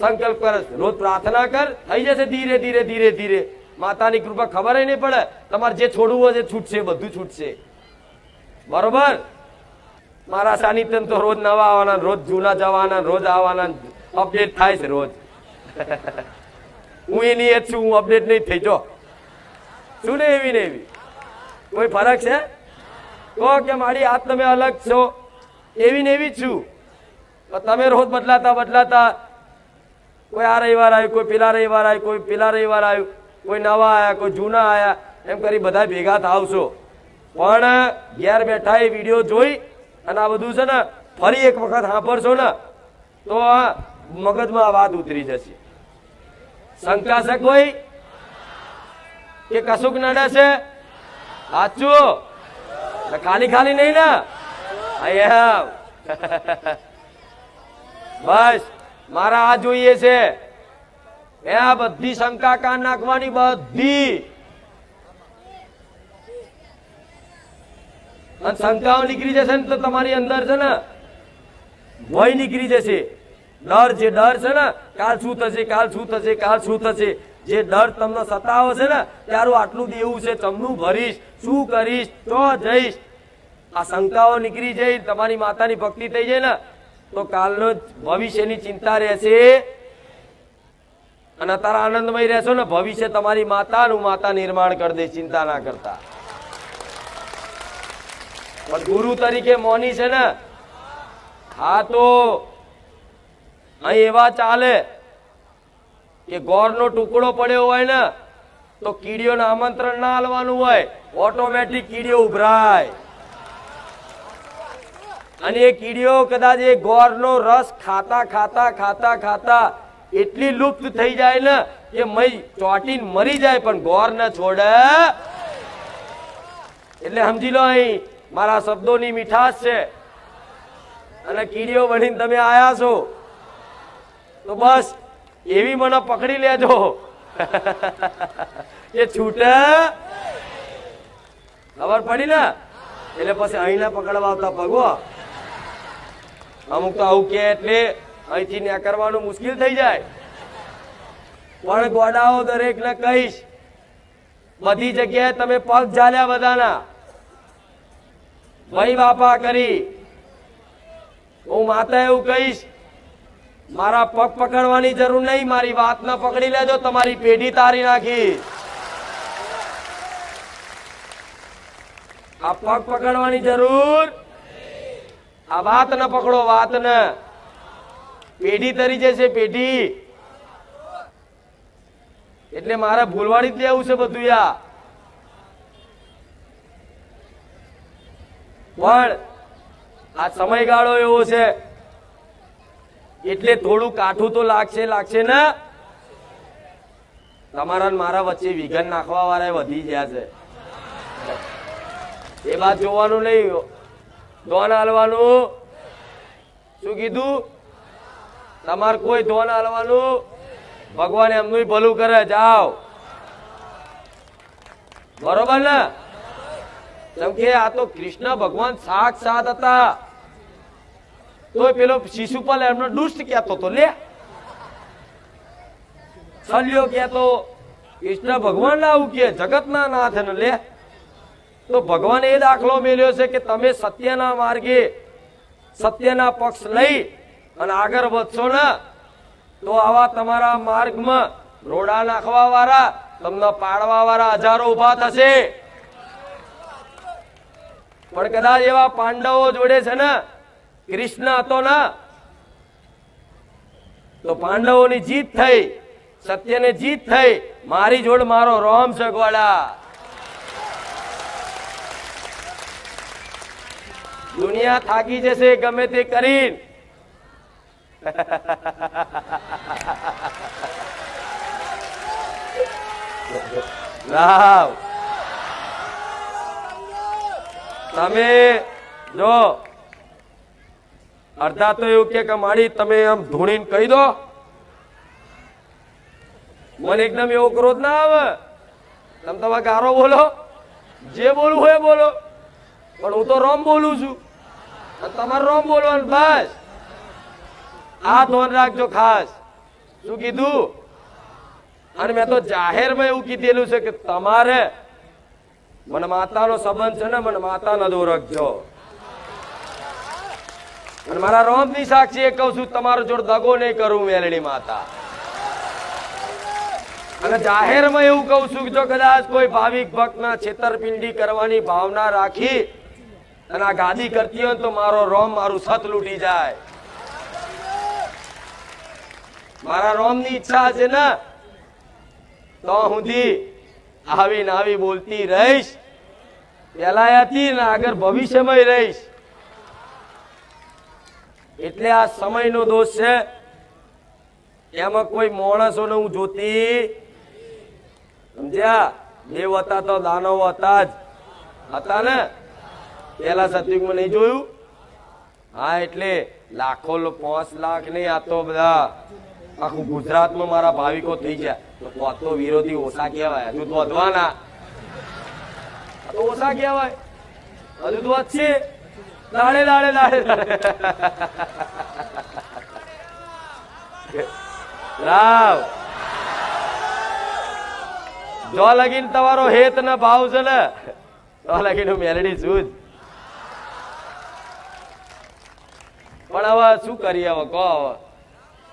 સંકલ્પ કરે, રોજ પ્રાર્થના કર, થઈ જશે ધીરે ધીરે ધીરે ધીરે. માતાની કૃપા ખબર નહીં પડે. તમારે જે છોડવું હોય એ છૂટશે, બધું છૂટશે. બરોબર? મારા સાનિધ્ય તો રોજ નવા આવવાના, રોજ જૂના જવાના, રોજ આવવાના, અપડેટ થાય છે રોજ. હું એની જ છું, હું અપડેટ નહીં થઈ જો શું ને એવી ને એવી કોઈ ફરક છે? કહો કે મારી આત તમે અલગ છો, એવી ને એવી જ છું. તમે રોજ બદલાતા બદલાતા, કોઈ આ રવિવાર આવ્યું, કોઈ પેલા રવિવાર આવ્યું, કોઈ પેલા રવિવાર આવ્યું, કોઈ નવા આયા, કોઈ જૂના આયા, એમ કરી બધા ભેગા થાવશો. પણ ઘેર બેઠા એ વિડીયો જોઈ અને આ બધું છે ને ફરી એક વખત સાંભળશો ને તો આ મગજમાં આ વાત ઉતરી જશે. શંકા છે કોઈ કે કશુંક નડે છે? સાચું? ખાલી ખાલી નહીં ને? બસ મારા આ જોઈએ છે. એ આ બધી શંકા કાન નાખવાની, બધી. અને શંકાઓ નીકળી જશે ને તો તમારી અંદર છે ને ભય નીકળી જશે. ડર, જે ડર છે ને કાલ શું થશે, કાલ શું થશે, કાલ શું થશે, જે ડર તમને સતાવો છે ને તારું આટલું દેવું છે, ચમનું ભરીશ, શું કરીશ, તો જઈશ, આ શંકાઓ નીકળી જાય, તમારી માતાની ભક્તિ થઈ જાય ને તો કાલનો ભવિષ્યની ચિંતા રહેશે અને તારા આનંદમય રહેશો ને. ભવિષ્ય તમારી માતાનું માતા નિર્માણ કરી દે, ચિંતા ના કરતા. પણ ગુરુ તરીકે મોની છે ને, હા તો અહીં એવા ચાલે કે ગોળનો ટુકડો પડ્યો હોય ને તો કીડીઓને આમંત્રણ ના આલવાનું હોય, ઓટોમેટિક કીડીઓ ઉભરાય. અને એ કીડીઓ કદાચ એ ગોળનો રસ ખાતા ખાતા ખાતા ખાતા એટલી લુપ્ત થઈ જાય ને કે મય ચોટીને મરી જાય, પણ ગોળ ન છોડે. એટલે સમજી લો અહીં મારા શબ્દોની મીઠાશ છે. અને કીડીઓ બનીને તમે આયા છો તો બસ એવી મને પકડી લેજો એ છૂટે. ખબર પડી ને? એટલે પછી અહીંના પકડવા આવતા પગો અમુક તો આવું કે એટલે અહીંથી ન્યા કરવાનું મુશ્કેલ થઈ જાય. પણ ગોડાઓ દરેક ને કહીશ, બધી જગ્યાએ તમે પગ ઝાલ્યા બધાના, ભાઈ બાપા કરી. હું માતા એવું કહીશ, મારા પગ પકડવાની જરૂર નહીં, મારી વાત ના પકડી લેજો, તમારી પેઢી તારી નાખી. આ પગ પકડવાની જરૂર, આ વાત ન પકડો, વાત ન, પેઢી તરી જશે પેઢી. એટલે મારે ભૂલવાડી જ દેવું છે બધું યા. પણ આ સમયગાળો એવો છે એટલે થોડું કાઠું તો લાગશે ને. તમારા મારા વચ્ચે વિઘન નાખવા વાળા વધી ગયા છે. એ વાત જોવાનું નહીં, ધોન હાલવાનું. શું કીધું? તમારે કોઈ ધોન હાલવાનું, ભગવાન એમનું ભલું કરે, જાઓ. બરોબર ને? કેમ કે આ તો કૃષ્ણ ભગવાન સાક્ષાત હતા. તો પેલો શિશુપાલ એમનો દુષ્ટ કહેતો તો, લે સલ્યો કહેતો, કૃષ્ણ ભગવાન આવું કે જગતના નાથ ને લે. તો ભગવાને એ દાખલો મેલ્યો છે કે તમે સત્યના માર્ગે સત્યના પક્ષ લઈ અને આગળ વધશો ને તો આવા તમારા માર્ગમાં રોડા નાખવા વાળા, તમને પાડવા વાળા હજારો ઉભા થશે. પણ કદાચ એવા પાંડવો જોડે છે ને કૃષ્ણ હતો ને તો પાંડવોની જીત થઈ, સત્યને જીત થઈ. મારી જોડ મારો રોમ છે ગોળા. દુનિયા થાકી જશે ગમે તે કરીને. રાવ તમે જો અડધા તો એવું કે માડી તમે આમ ધૂણીને કહી દો. મને એકદમ એવો ક્રોધ ના આવે. તમે તમારે ગારો બોલો, જે બોલવું હોય બોલો, પણ હું તો રોમ બોલું છું, તમારે રોમ બોલવાનું. બસ આ ધોન રાખજો ખાસ. શું કીધું? અને મેં તો જાહેરમાં એવું કીધેલું છે કે તમારે મને માતાનો સંબંધ છે ને, મને માતાના દો રાખજો. અને મારા રોમ ની સાક્ષી એ કહું છું, તમારો જોડ દગો નહીં કરું મેલડી માતા. અને જાહેરમાં એવું કહું છું કે જો કદાચ કોઈ ભાવિક ભક્ત ના છેતરપિંડી કરવાની ભાવના રાખી અને આ ગાદી કરતી હોય તો મારો રોમ મારું સત લૂટી જાય. મારા રોમ ની ઈચ્છા છે ને તો સુધી આવીને આવી બોલતી રહીશ. પેલા હતી ને આગળ ભવિષ્યમાં રહીશ. એટલે આ સમયનો દોષ છે. એમાં કોઈ માણસોને હું જોતી સમજ્યા? દેવ હતા તો દાનવ હતા જ હતા ને. પેલા સતયુગમાં નહીં જોયું? હા, એટલે લાખો 5 લાખ નહીં, આ તો બધા આખું ગુજરાતમાં મારા ભાવિકો થઈ ગયા. તો વિરોધી ઓછા કહેવાય. હજુ તો વધવાના, તો ઓછા કહેવાય. હજુ તો વધશે. દાડે દાડે દાડે દાડે રાવ જો લગીન તમારો હેત ને ભાવ છે ને તો લગીન મેલડી છું જ. પણ હવે શું કરીએ? હવે કહો,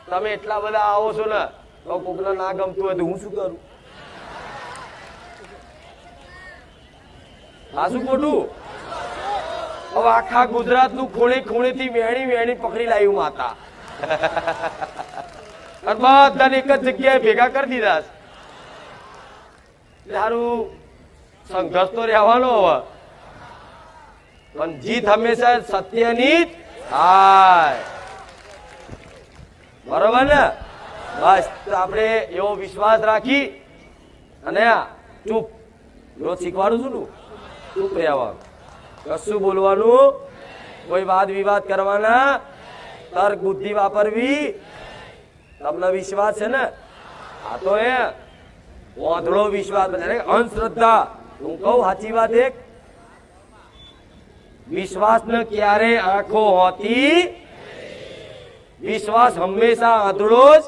તમે એટલા બધા આવો છો ને તો કોકને ના ગમતું હોય તો હું શું કરું? આ શું ખોટું? હવે આખા ગુજરાત નું ખૂણે ખૂણે થી વેણી વેણી પકડી લાવ્યું માતા. અને બધાને એક જ જગ્યાએ ભેગા કરી દીધા. સારું, સંઘર્ષ તો રહેવાનો હવે, પણ જીત હંમેશા સત્યની જ થાય. બરોબર ને? બસ આપણે એવો વિશ્વાસ રાખી અને ચૂપ રોજ શીખવાડું છું ને, ચૂપ રહેવાનું, કશું બોલવાનું, કોઈ વાદ વિવાદ કરવાના, તર્ક બુદ્ધિ વાપરવી. તમને વિશ્વાસ છે ને? આ તો એ ઓંધળો વિશ્વાસ, અંધશ્રદ્ધા. હું કહું સાચી વાત, એક વિશ્વાસ ને ક્યારે આંખો હોતી? વિશ્વાસ હંમેશા આંધળો જ.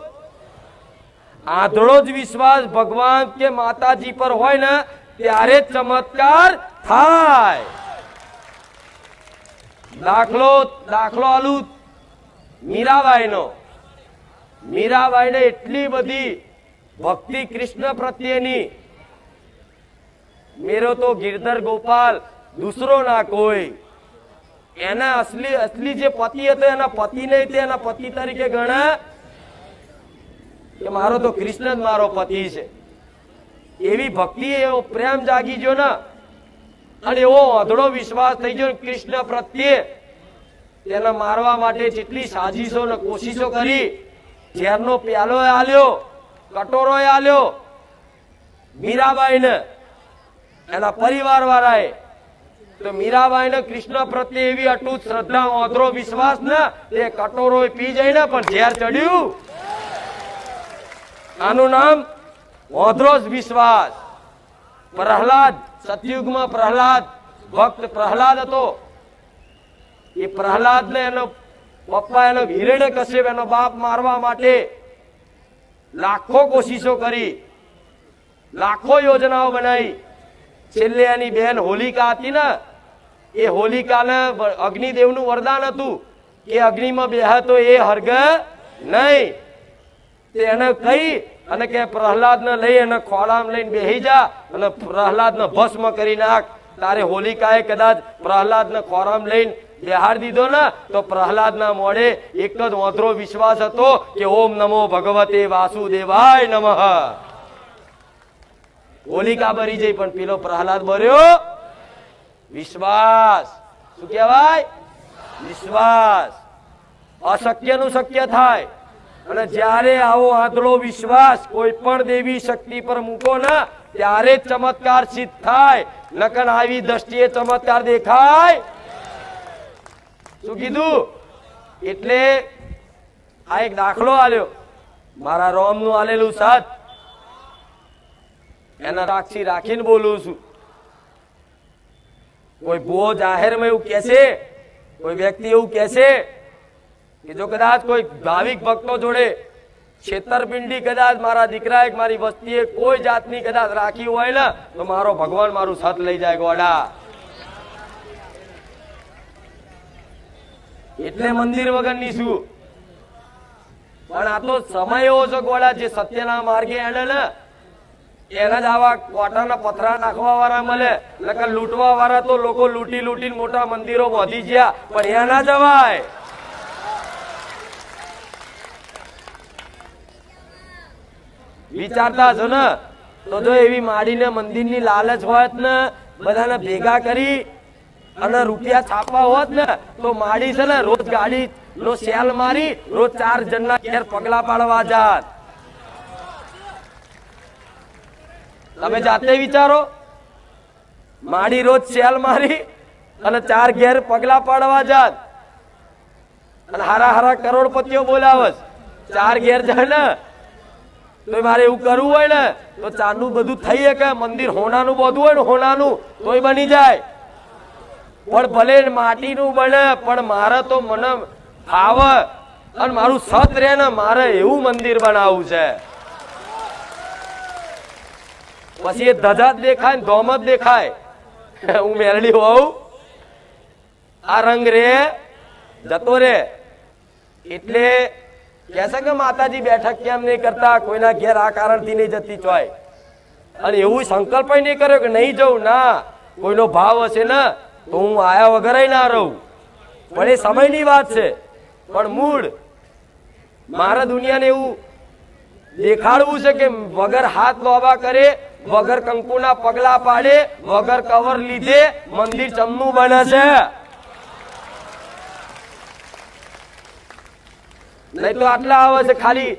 આંધળો જ વિશ્વાસ ભગવાન કે માતાજી પર હોય ને ત્યારે ચમત્કાર થાય. દાખલો આલું મીરાબાઈ નો. મીરાબાઈ ને એટલી બધી ભક્તિ કૃષ્ણ પ્રત્યેની, મેરો તો ગિરધર ગોપાલ દૂસરો ના કોઈ. એના અસલી જે પતિ હતો એના પતિ નહીં, તે એના પતિ તરીકે ગણા કે મારો તો કૃષ્ણ જ મારો પતિ છે. એવી ભક્તિ, એવો પ્રેમ જાગી ગયો ને, અને એવો અધળો વિશ્વાસ થઈ ગયો કૃષ્ણ પ્રત્યે. તેને મારવા માટે જેટલી સાજીશો ને કોશિશો કરી, ઝેરનો પ્યાલો આલ્યો, કટોરો આલ્યો મીરાબાઈ ને એના પરિવાર વાળાએ. તો મીરાબાઈ ને કૃષ્ણ પ્રત્યે એવી અટૂટ શ્રદ્ધા, અધરો વિશ્વાસ ને એ કટોરો પી જઈને પણ ઝેર ચડ્યું. આનું નામ અધરો વિશ્વાસ. પ્રહલાદ, સતયુગમાં પ્રહલાદ, ભક્ત પ્રહલાદ હતો. એ પ્રહલાદ ને એનો પપ્પા, એનો હિરણ્યકશ્યપ, એનો બાપ મારવા માટે લાખો કોશિશો કરી, લાખો યોજનાઓ બનાવી. છેલ્લે એની બેન હોલિકા હતી ને, એ હોલિકાને અગ્નિદેવનું વરદાન હતું કે અગ્નિમાં બેહે તો એ હરગે નહીં. એને કહી અને કે પ્રહલાદને લઈ એને ખોળામાં લઈને બેહી જા અને પ્રહલાદને ભસ્મ કરી નાખ. તારે હોલિકાએ કદાચ પ્રહલાદને ખોળામાં લઈને બેહાડ દીધો ને તો પ્રહલાદના મોઢે એક જ ઓંધળો વિશ્વાસ હતો કે ઓમ નમો ભગવતે વાસુદેવાય નમઃ. હોલિકા બરી જઈ પણ પેલો પ્રહલાદ બર્યો વિશ્વાસ. શું કહેવાય? વિશ્વાસ. અશક્યનું શક્ય થાય. અને જ્યારે આવો આંધળો વિશ્વાસ કોઈ પણ દેવી શક્તિ પર મૂકો ને ત્યારે જ ચમત્કાર સિદ્ધ થાય. નકર આવી દ્રષ્ટિએ ચમત્કાર દેખાય? શું કીધું? એટલે આ એક દાખલો આલ્યો, મારા રોમ નું આલેલું સાત એના સાક્ષી રાખીને બોલું છું. કોઈ ભૂવો જાહેરમાં એવું કે છે, કોઈ વ્યક્તિ એવું કે છે કે જો કદાચ કોઈ ભાવિક ભક્તો જોડે છેતરપિંડી કદાચ મારા દીકરા મારી વસ્તીએ કોઈ જાતની કદાચ રાખી હોય ને તો મારો ભગવાન મારું સત લઈ જાય ગોડા. એટલે મંદિર વગરની શું, પણ આ તો સમય એવો છે ગોડા જે સત્યના માર્ગે એને ને એના જ આવા કોટાના પથરા નાખવા વાળા મળે, એટલે લૂંટવા વાળા તો લોકો લૂંટી લૂંટીને મોટા મંદિરો વધી ગયા, પણ ત્યાં ના જવાય. વિચારતા છો ને તો જો એવી માડીને મંદિરની લાલચ હોત ને બધાને ભેગા કરી અને રૂપિયા છાપવા હોત ને તો માડી છે ને રોજ ગાડી નો સેલ મારી રોજ 4 જણના ઘેર પગલા પાડવા જાત. તમે જાતે વિચારો, માડી રોજ સેલ મારી અને 4 ઘેર પગલા પાડવા જાત અને હારા હારા કરોડપતિઓ બોલાવસ, 4 ઘેર જાય ને તો મારે એવું કરવું હોય ને તો ચાંદનું બધું થઈ કે મંદિર હોનાનું બધું હોય ને હોનાનું તોય બની જાય, પણ ભલે માટીનું બને પણ મારે તો મને ફાવે અને મારું સત રહે ને મારે એવું મંદિર બનાવવું છે. પછી એ ધજા જ દેખાય ને ધોમ જ દેખાય, હું મેરડી હોઉં આ રંગ રે જતો રે. એટલે કહેશે કે માતાજી બેઠક કેમ નહીં કરતા, કોઈના ઘેર આ કારણથી નહીં જતી ચોય, અને એવું સંકલ્પ નહીં કર્યો કે નહીં જવું. ના, કોઈનો ભાવ હશે ને તો હું આયા વગર ના રહું, પણ એ સમયની વાત છે. પણ મૂળ મારા દુનિયાને એવું દેખાડવું છે કે વગર હાથ લોબા કરે, વગર કંકુના પગલા પાડે, વગર કવર લીધે મંદિર ચમનું બને છે. નહીં તો આટલા આવે છે ખાલી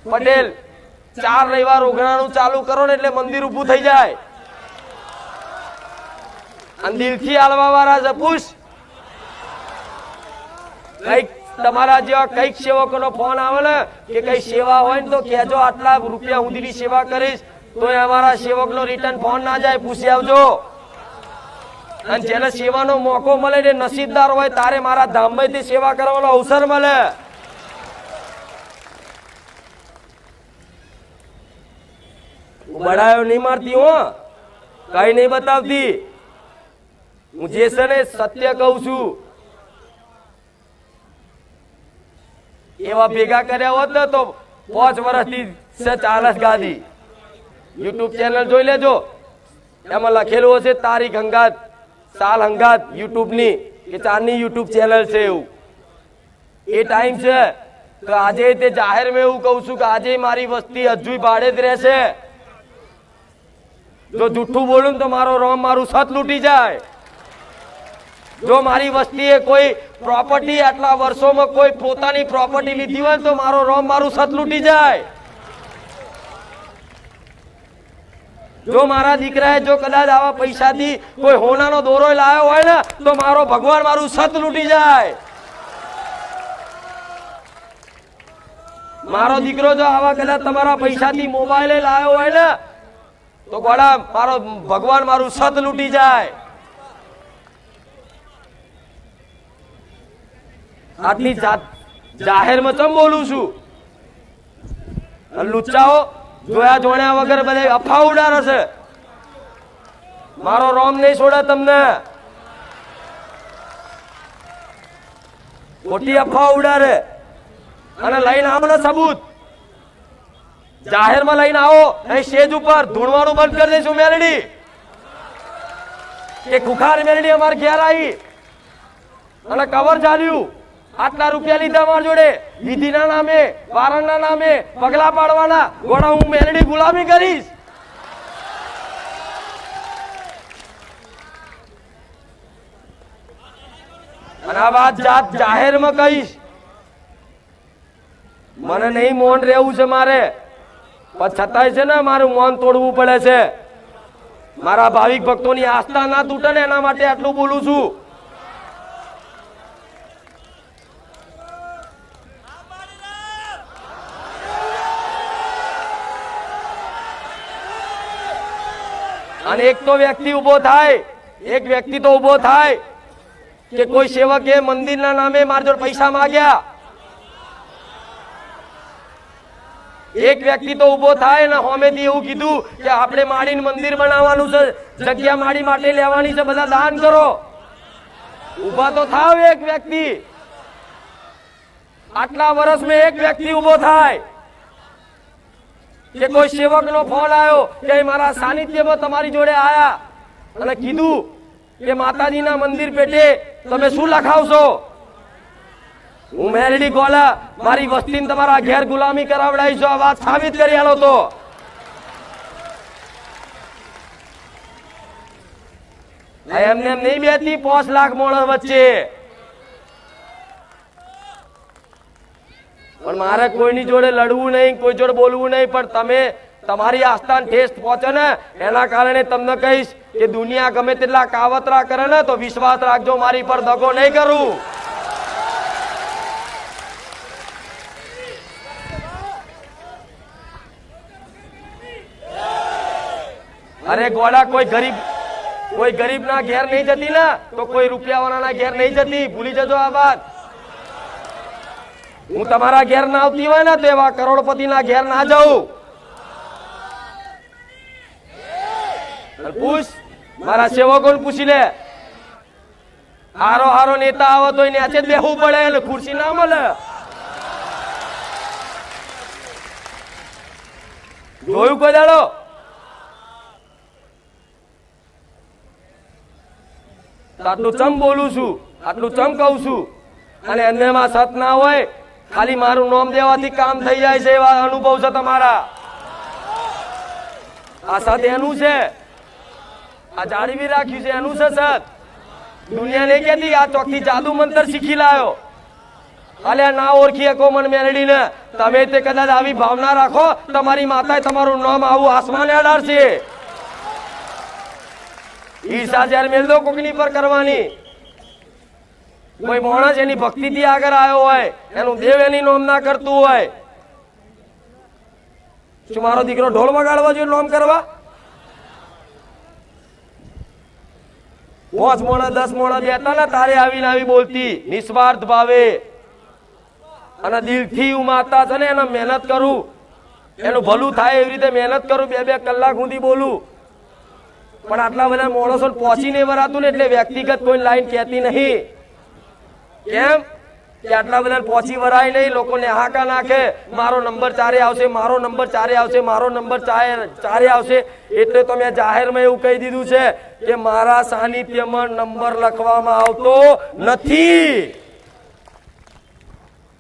પટેલ 4 રવિવાર ઓગણાનું ચાલુ કરો ને એટલે મંદિર ઉભું થઈ જાય. અને દિલથી આલવા વાળા છે પૂછ, કઈક તમારા જેવા કઈક સેવકોનો ફોન આવે ને કે કઈ સેવા હોય ને તો કહેજો, આટલા રૂપિયા સુધીની સેવા કરીશ તો અમારા સેવકનો રિટર્ન ફોન ના જાય, પૂછી આવજો. અને જેને સેવાનો મોકો મળે ને નસીબદાર હોય તારે મારા ધામમાંથી સેવા કરવાનો અવસર મળે. બડાયો નહીં મારતી હો, કઈ નહીં બતાવતી. હું જે છે ને સત્ય કહું છું. એવા ભેગા કર્યા હોત ને તો 5 વર્ષથી ચાલસ ગાદી. યુટ્યુબ ચેનલ જોઈ લેજો, એમાં લખેલું હશે તારીખ હંગાત સાલ હંગાત યુટ્યુબ ની કે 4ની યુટ્યુબ ચેનલ છે. એવું એ ટાઈમ છે તો આજે તે જાહેર માં એવું કહું છું કે આજે મારી વસ્તી હજુ ભાડે જ રહેશે. જો જૂઠું બોલું તો મારો રોમ મારું સત લૂંટી જાય. જો મારી વસ્તીએ કોઈ પ્રોપર્ટી આટલા વર્ષોમાં કોઈ પોતાની પ્રોપર્ટી લીધી હોય તો મારો રોમ મારું સત લૂંટી જાય. જો મારા દીકરાએ જો કદાચ આવા પૈસાથી કોઈ હોનાનો દોરો લાવ્યો હોય ને તો મારો ભગવાન મારું સત લૂંટી જાય. મારો દીકરો જો આવા કદાચ તમારા પૈસાથી મોબાઈલ લાવ્યો હોય ને તો ગોળા મારો ભગવાન મારું સત લૂંટી જાય. આટલી જાહેરમાં ચમ બોલું છું? લુચ્ચાઓ જોયા જોણ્યા વગર બધા અફવા ઉડાડે છે. મારો રોમ નહીં છોડે તમને, ખોટી અફવા ઉડાડે. અને લઈને આવો ને સબૂત, જાહેરમાં લઈને આવો. અહીં સ્ટેજ ઉપર ધૂણવાનું બંધ કરી દઈશું મેલડી કે ખુખાર મેલડી અમારે ઘેર આવી અને કવર ચાલ્યું, આટલા રૂપિયા લીધા મારા જોડે, વિધિના નામે વારણના નામે પગલા પાડવાના. ગોળા હું મેલડી ગુલામી કરીશ. અને આ વાત જાહેરમાં કહીશ. મને નહીં મૌન રહેવું છે મારે, પણ છતાંય છે ને મારું મૌન તોડવું પડે છે. મારા ભાવિક ભક્તોની આસ્થા ના તૂટે ને એના માટે આટલું બોલું છું. અને એક તો વ્યક્તિ ઉભો થાય, એક વ્યક્તિ તો ઉભો થાય કે કોઈ સેવકે મંદિરના નામે મારી જોડે પૈસા માંગ્યા, એક વ્યક્તિ તો ઉભો થાય ને હોમેથી એવું કીધું કે આપણે માડીને મંદિર બનાવવાનું છે, જગ્યા માડી માટે લેવાની છે, બધા દાન કરો. ઉભા તો થાવ એક વ્યક્તિ. આટલા વર્ષમાં એક વ્યક્તિ ઉભો થાય કે કોઈ સેવકનો ફોન આવ્યો કે મારા સાનિધ્યમાં તમારી જોડે આયા અને કીધું કે માતાજીના મંદિર પેટે તમે શું લખાવશો? હું મેલડી ગોલા મારી વસ્તીને તમારા ઘેર ગુલામી કરાવડાવીશ. આ વાત સાબિત કરી આલો તો એમને એમ નહીં બેતી 5 લાખ માણસ વચ્ચે. પણ મારે કોઈની જોડે લડવું નહીં, કોઈ જોડે બોલવું નહીં, પણ તમે તમારી આસ્થાન ઠેસ પહોંચે ને એના કારણે તમને કહીશ કે દુનિયા ગમે તેટલા કાવતરા કરે ને તો વિશ્વાસ રાખજો મારી પર દગો નહીં કરું. અરે ગોડા કોઈ ગરીબ ના ઘેર નહીં જતી ને તો કોઈ રૂપિયા વાળાના ઘેર નહીં જતી. ભૂલી જજો આ વાત. હું તમારા ઘેર ના આવતી હોય ને તો એવા કરોડપતિ ના ઘેર ના જાઉં. પૂછ મારા સેવકોને પૂછી લે. હારો નેતા આવે તો એને આજે જ બેહવું પડે એટલે ખુરશી ના મળે. જોયું કોઈ દાડો? આટલું ચમ બોલું છું, આટલું ચમ કહું છું અને એમાં સત ના હોય, ખાલી મારું નામ દેવાથી કામ થઈ જાય છે એવા અનુભવ છે તમારા. આ સત એનું છે, આ જાળવી રાખ્યું છે એનું છે સત. દુનિયા નહીં કેતી આ ચોકથી જાદુ મંત્ર શીખી લાયો. અલ્યા ના ઓળખી શકો મન મેલડીને. તમે તે કદાચ આવી ભાવના રાખો તમારી માતાએ તમારું નામ આવું આસમાને અડાડશે. ઈર્ષા જયારે મેલ દો કોકની પર કરવાની. કોઈ માણસ એની ભક્તિ થી આગળ આવ્યો હોય, એનું દેવ એની નોમ ના કરતું હોય, શું મારો દીકરો ઢોલ વગાડવા જોઈએ નોમ કરવા? 5 મોણા 10 મોણા બેઠા ને તારે આવીને આવી બોલતી નિસ્વાર્થ ભાવે અને દિલથી હું માતા છે ને એને મહેનત કરું, એનું ભલું થાય એવી રીતે મહેનત કરું, 2-2 કલાક સુધી બોલું. પણ આટલા બધા માણસો પહોંચી નહીં વરાતું ને એટલે વ્યક્તિગત કોઈ લાઈન કહેતી નહીં. કેમ કે આટલા બધા પહોંચી વરાય નહીં, લોકોને હાકા નાખે મારો નંબર 4 આવશે, મારો નંબર 4 આવશે, મારો નંબર 4 આવશે. એટલે તો મેં જાહેરમાં એવું કહી દીધું છે કે મારા સાનિધ્યમાં નંબર લખવામાં આવતો નથી.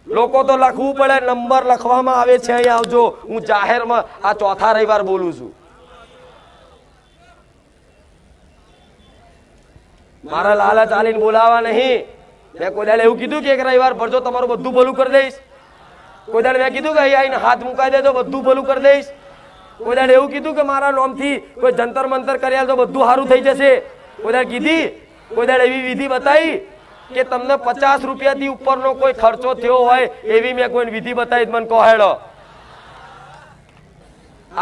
લોકો તો લખવું પડે, નંબર લખવામાં આવે છે અહીં આવજો. હું જાહેરમાં આ 4થા રવિવાર બોલું છું. મારા લાલા ચાલીને બોલાવા નહીં. મેં કોઈ દાડે એવું કીધું કે એક રવિવાર ભરજો તમારું બધું ભલું કરી દઈશ? કોઈ દાડે મેં કીધું કે અહીં આવીને હાથ મુકાઈ દેજો બધું ભલું કરી દઈશ? કોઈ દાડે એવું કીધું કે મારા નામથી કોઈ જંતર મંતર કરી તો બધું સારું થઈ જશે? કોઈ દાડે કીધી? કોઈ દાડે એવી વિધિ બતાવી કે તમને 50 રૂપિયાથી ઉપરનો કોઈ ખર્ચો થયો હોય એવી મેં કોઈ વિધિ બતાવી? મને કહો હેડો.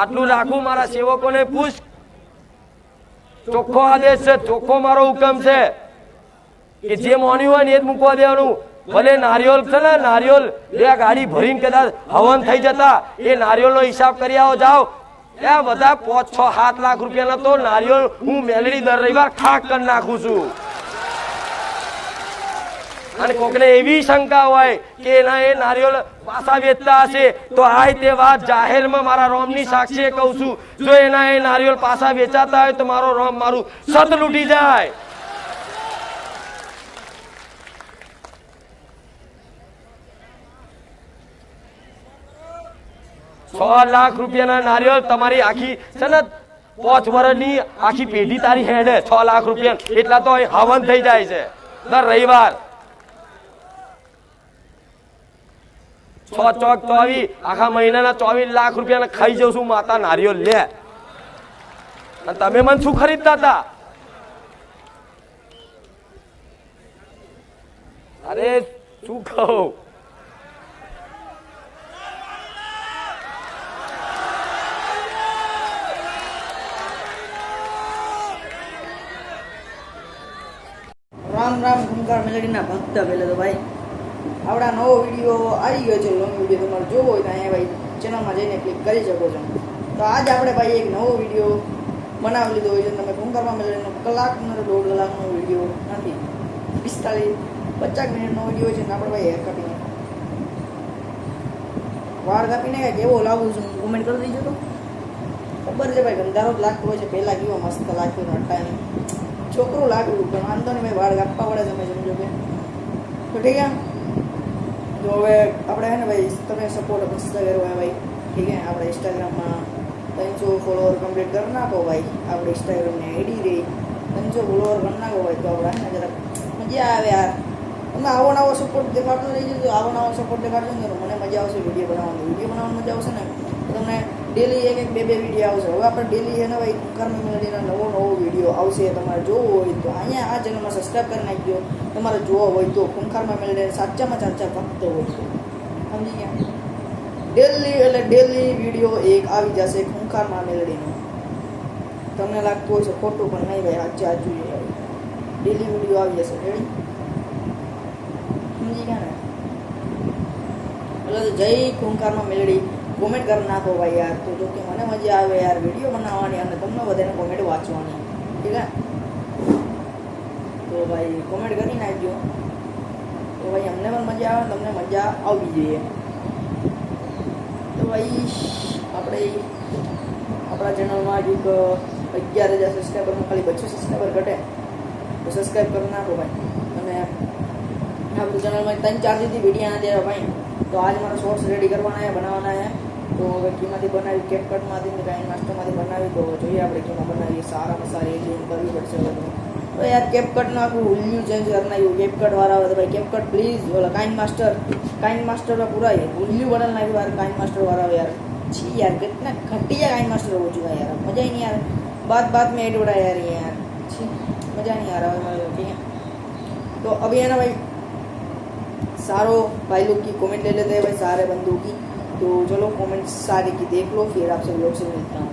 આટલું રાખું. મારા સેવકોને પૂછ. ચોખ્ખો આદેશ છે, ચોખ્ખો મારો હુકમ છે કે જે માન્યું હોય ને એ જ મૂકવા દેવાનું. ભલે નારિયેળ છે ને, નારિયેળ 2 ગાડી ભરીને કદાચ હવન થઈ જતા, એ નારિયેળનો હિસાબ કરી આવો જાઓ. ત્યાં બધા 5, 6, 7 લાખ રૂપિયાના તો નારિયેળ હું મેલડી દર રવિવાર ખાક કરી નાખું છું. અને કોકને એવી શંકા હોય કે એના એ નારિયેળ પાછા વેચતા હશે તો આ તે વાત જાહેરમાં મારા રોમની સાક્ષીએ કહું છું, જો એના એ નારિયેળ પાછા વેચાતા હોય તો મારો રોમ મારું સત લૂટી જાય. ₹100 લાખ રૂપિયાના નારિયેળ તમારી આખી છે ને 5 વર્ષની આખી પેઢી તારી હેડે. 6 લાખ રૂપિયા એટલા તો હવન થઈ જાય છે દર રવિવાર. 6 ચોક 24 આખા મહિનાના 24 લાખ રૂપિયા ખાઈ જઉં છું માતા નારિયેળ લે. અને તમે મને શું ખરીદતા હતા? અરે શું કહું, રામ ખૂંખાર મેલેડીના ભક્ત પહેલાં તો ભાઈ આપણા નવો વિડીયો આવી ગયો છે. લોંગ વિડીયો તમારે જોવો હોય તો અહીંયા ભાઈ ચેનલમાં જઈને ક્લિક કરી શકો છો. તો આજે આપણે ભાઈ એક નવો વિડીયો બનાવી લીધો હોય છે. તમે ખૂંખારમાં મેલેડીનો કલાકનો 1.5 કલાકનો વિડીયો નથી, 45-50 મિનિટનો વિડીયો છે. ને આપણે ભાઈ હેર કટિંગ વાળ કાપીને કેવો લાગુ છું કોમેન્ટ કરી દેજો. તો ખબર છે ભાઈ ગંધારો જ લાગતો હોય છે. પહેલાં કેવો મસ્ત લાગતો અટાણે છોકરું લાગ્યું પણ વાંધો નહીં ભાઈ, વાળ કાપવા પડે તમે સમજો કે. તો ઠીક છે, તો હવે આપણે હે ને ભાઈ તમે સપોર્ટ મસ્ત કર્યો હોય ભાઈ. ઠીક છે, આપણે ઇન્સ્ટાગ્રામમાં 300 ફોલોવર કમ્પ્લીટ કરી નાખો ભાઈ. આપણે ઇન્સ્ટાગ્રામની આઈડી રહી 300 ફોલોવર કરી નાખો ભાઈ. તો આપણે હે ને જરાક મજા આવે યાર. તમે આવો નવો સપોર્ટ દેખાડતો રહી જજો. આવો નવો સપોર્ટ દેખાડજો ને મને મજા આવશે વિડીયો બનાવવાની મજા આવશે ને. તો તમને ડેલી એક બે વિડીયો આવશે. હવે આપણે ડેલી છે ને ભાઈ ખૂંખાર મેલેડીનો નવો વિડીયો આવશે. તમારે જોવો હોય તો અહીંયા આ ચેનલમાં સબસ્ક્રાઈબ કરી નાખજો. તમારે જોવો હોય તો ખૂંખાર મેલેડી સાચામાં સાચા ભક્ત હોય તો સમજી ગયા. ડેલી વિડીયો એક આવી જશે ખૂંખાર મેલેડીનો. તમને લાગતું હોય છે ખોટું પણ નહીં ભાઈ, સાચું ડેલી વિડીયો આવી જશે. રેડી સમજી ગયા ને. એટલે જય ખૂંખારમાં મેલેડી કોમેન્ટ કરી નાખો ભાઈ યાર. તો જો કે મને મજા આવે યાર વિડીયો બનાવવાની અને તમને બધાને કોમેન્ટ વાંચવાની. ઠીક છે, તો ભાઈ કોમેન્ટ કરી નાખજો. તો ભાઈ અમને પણ મજા આવે, તમને મજા આવવી જોઈએ. તો ભાઈ આપણે આપણા ચેનલમાં હજુ 11,000 સબસ્ક્રાઈબરમાં ખાલી 200 સબસ્ક્રાઈબર ઘટે તો સબસ્ક્રાઈબ કરી નાખો ભાઈ. અને આપણી ચેનલમાં 3-4 દીધી વિડીયો ના દેવા ભાઈ. તો આજ મારા શોર્ટ્સ રેડી કરવાના છે, બનાવવાના છે. તો હવે કીમાંથી બનાવી, કેપકટમાંથી કાઇન માસ્ટરમાંથી બનાવી. તો જોઈએ આપણે કેમાં બનાવીએ. સારામાં સારી એડિટિંગ કરવી પડશે હવે. તો યાર કેપકટનું આખું ઉલ્યુ ચેન્જ કરી નાખ્યું. કેપકટ વાળા આવે તો ભાઈ કેપકટ પ્લીઝ ઓલા કાઇન માસ્ટરમાં પૂરા ઉલ્યુ બદલ નાખ્યું યાર. કાઇન માસ્ટર વાળા યાર છી યાર, कितना घटिया काइन मास्टर हो चुका है यार. मज़ा ही नहीं यार, बात में एड उड़ा यार ये यार छी, मज़ा नहीं आ रहा है. ठीक है, तो अभी है ना भाई सारों भाई लोग की कमेंट ले लेते हैं भाई, सारे बंदों की. तो चलो कमेंट सारे की देख लो, फिर आपसे लोग से मिलता हूँ.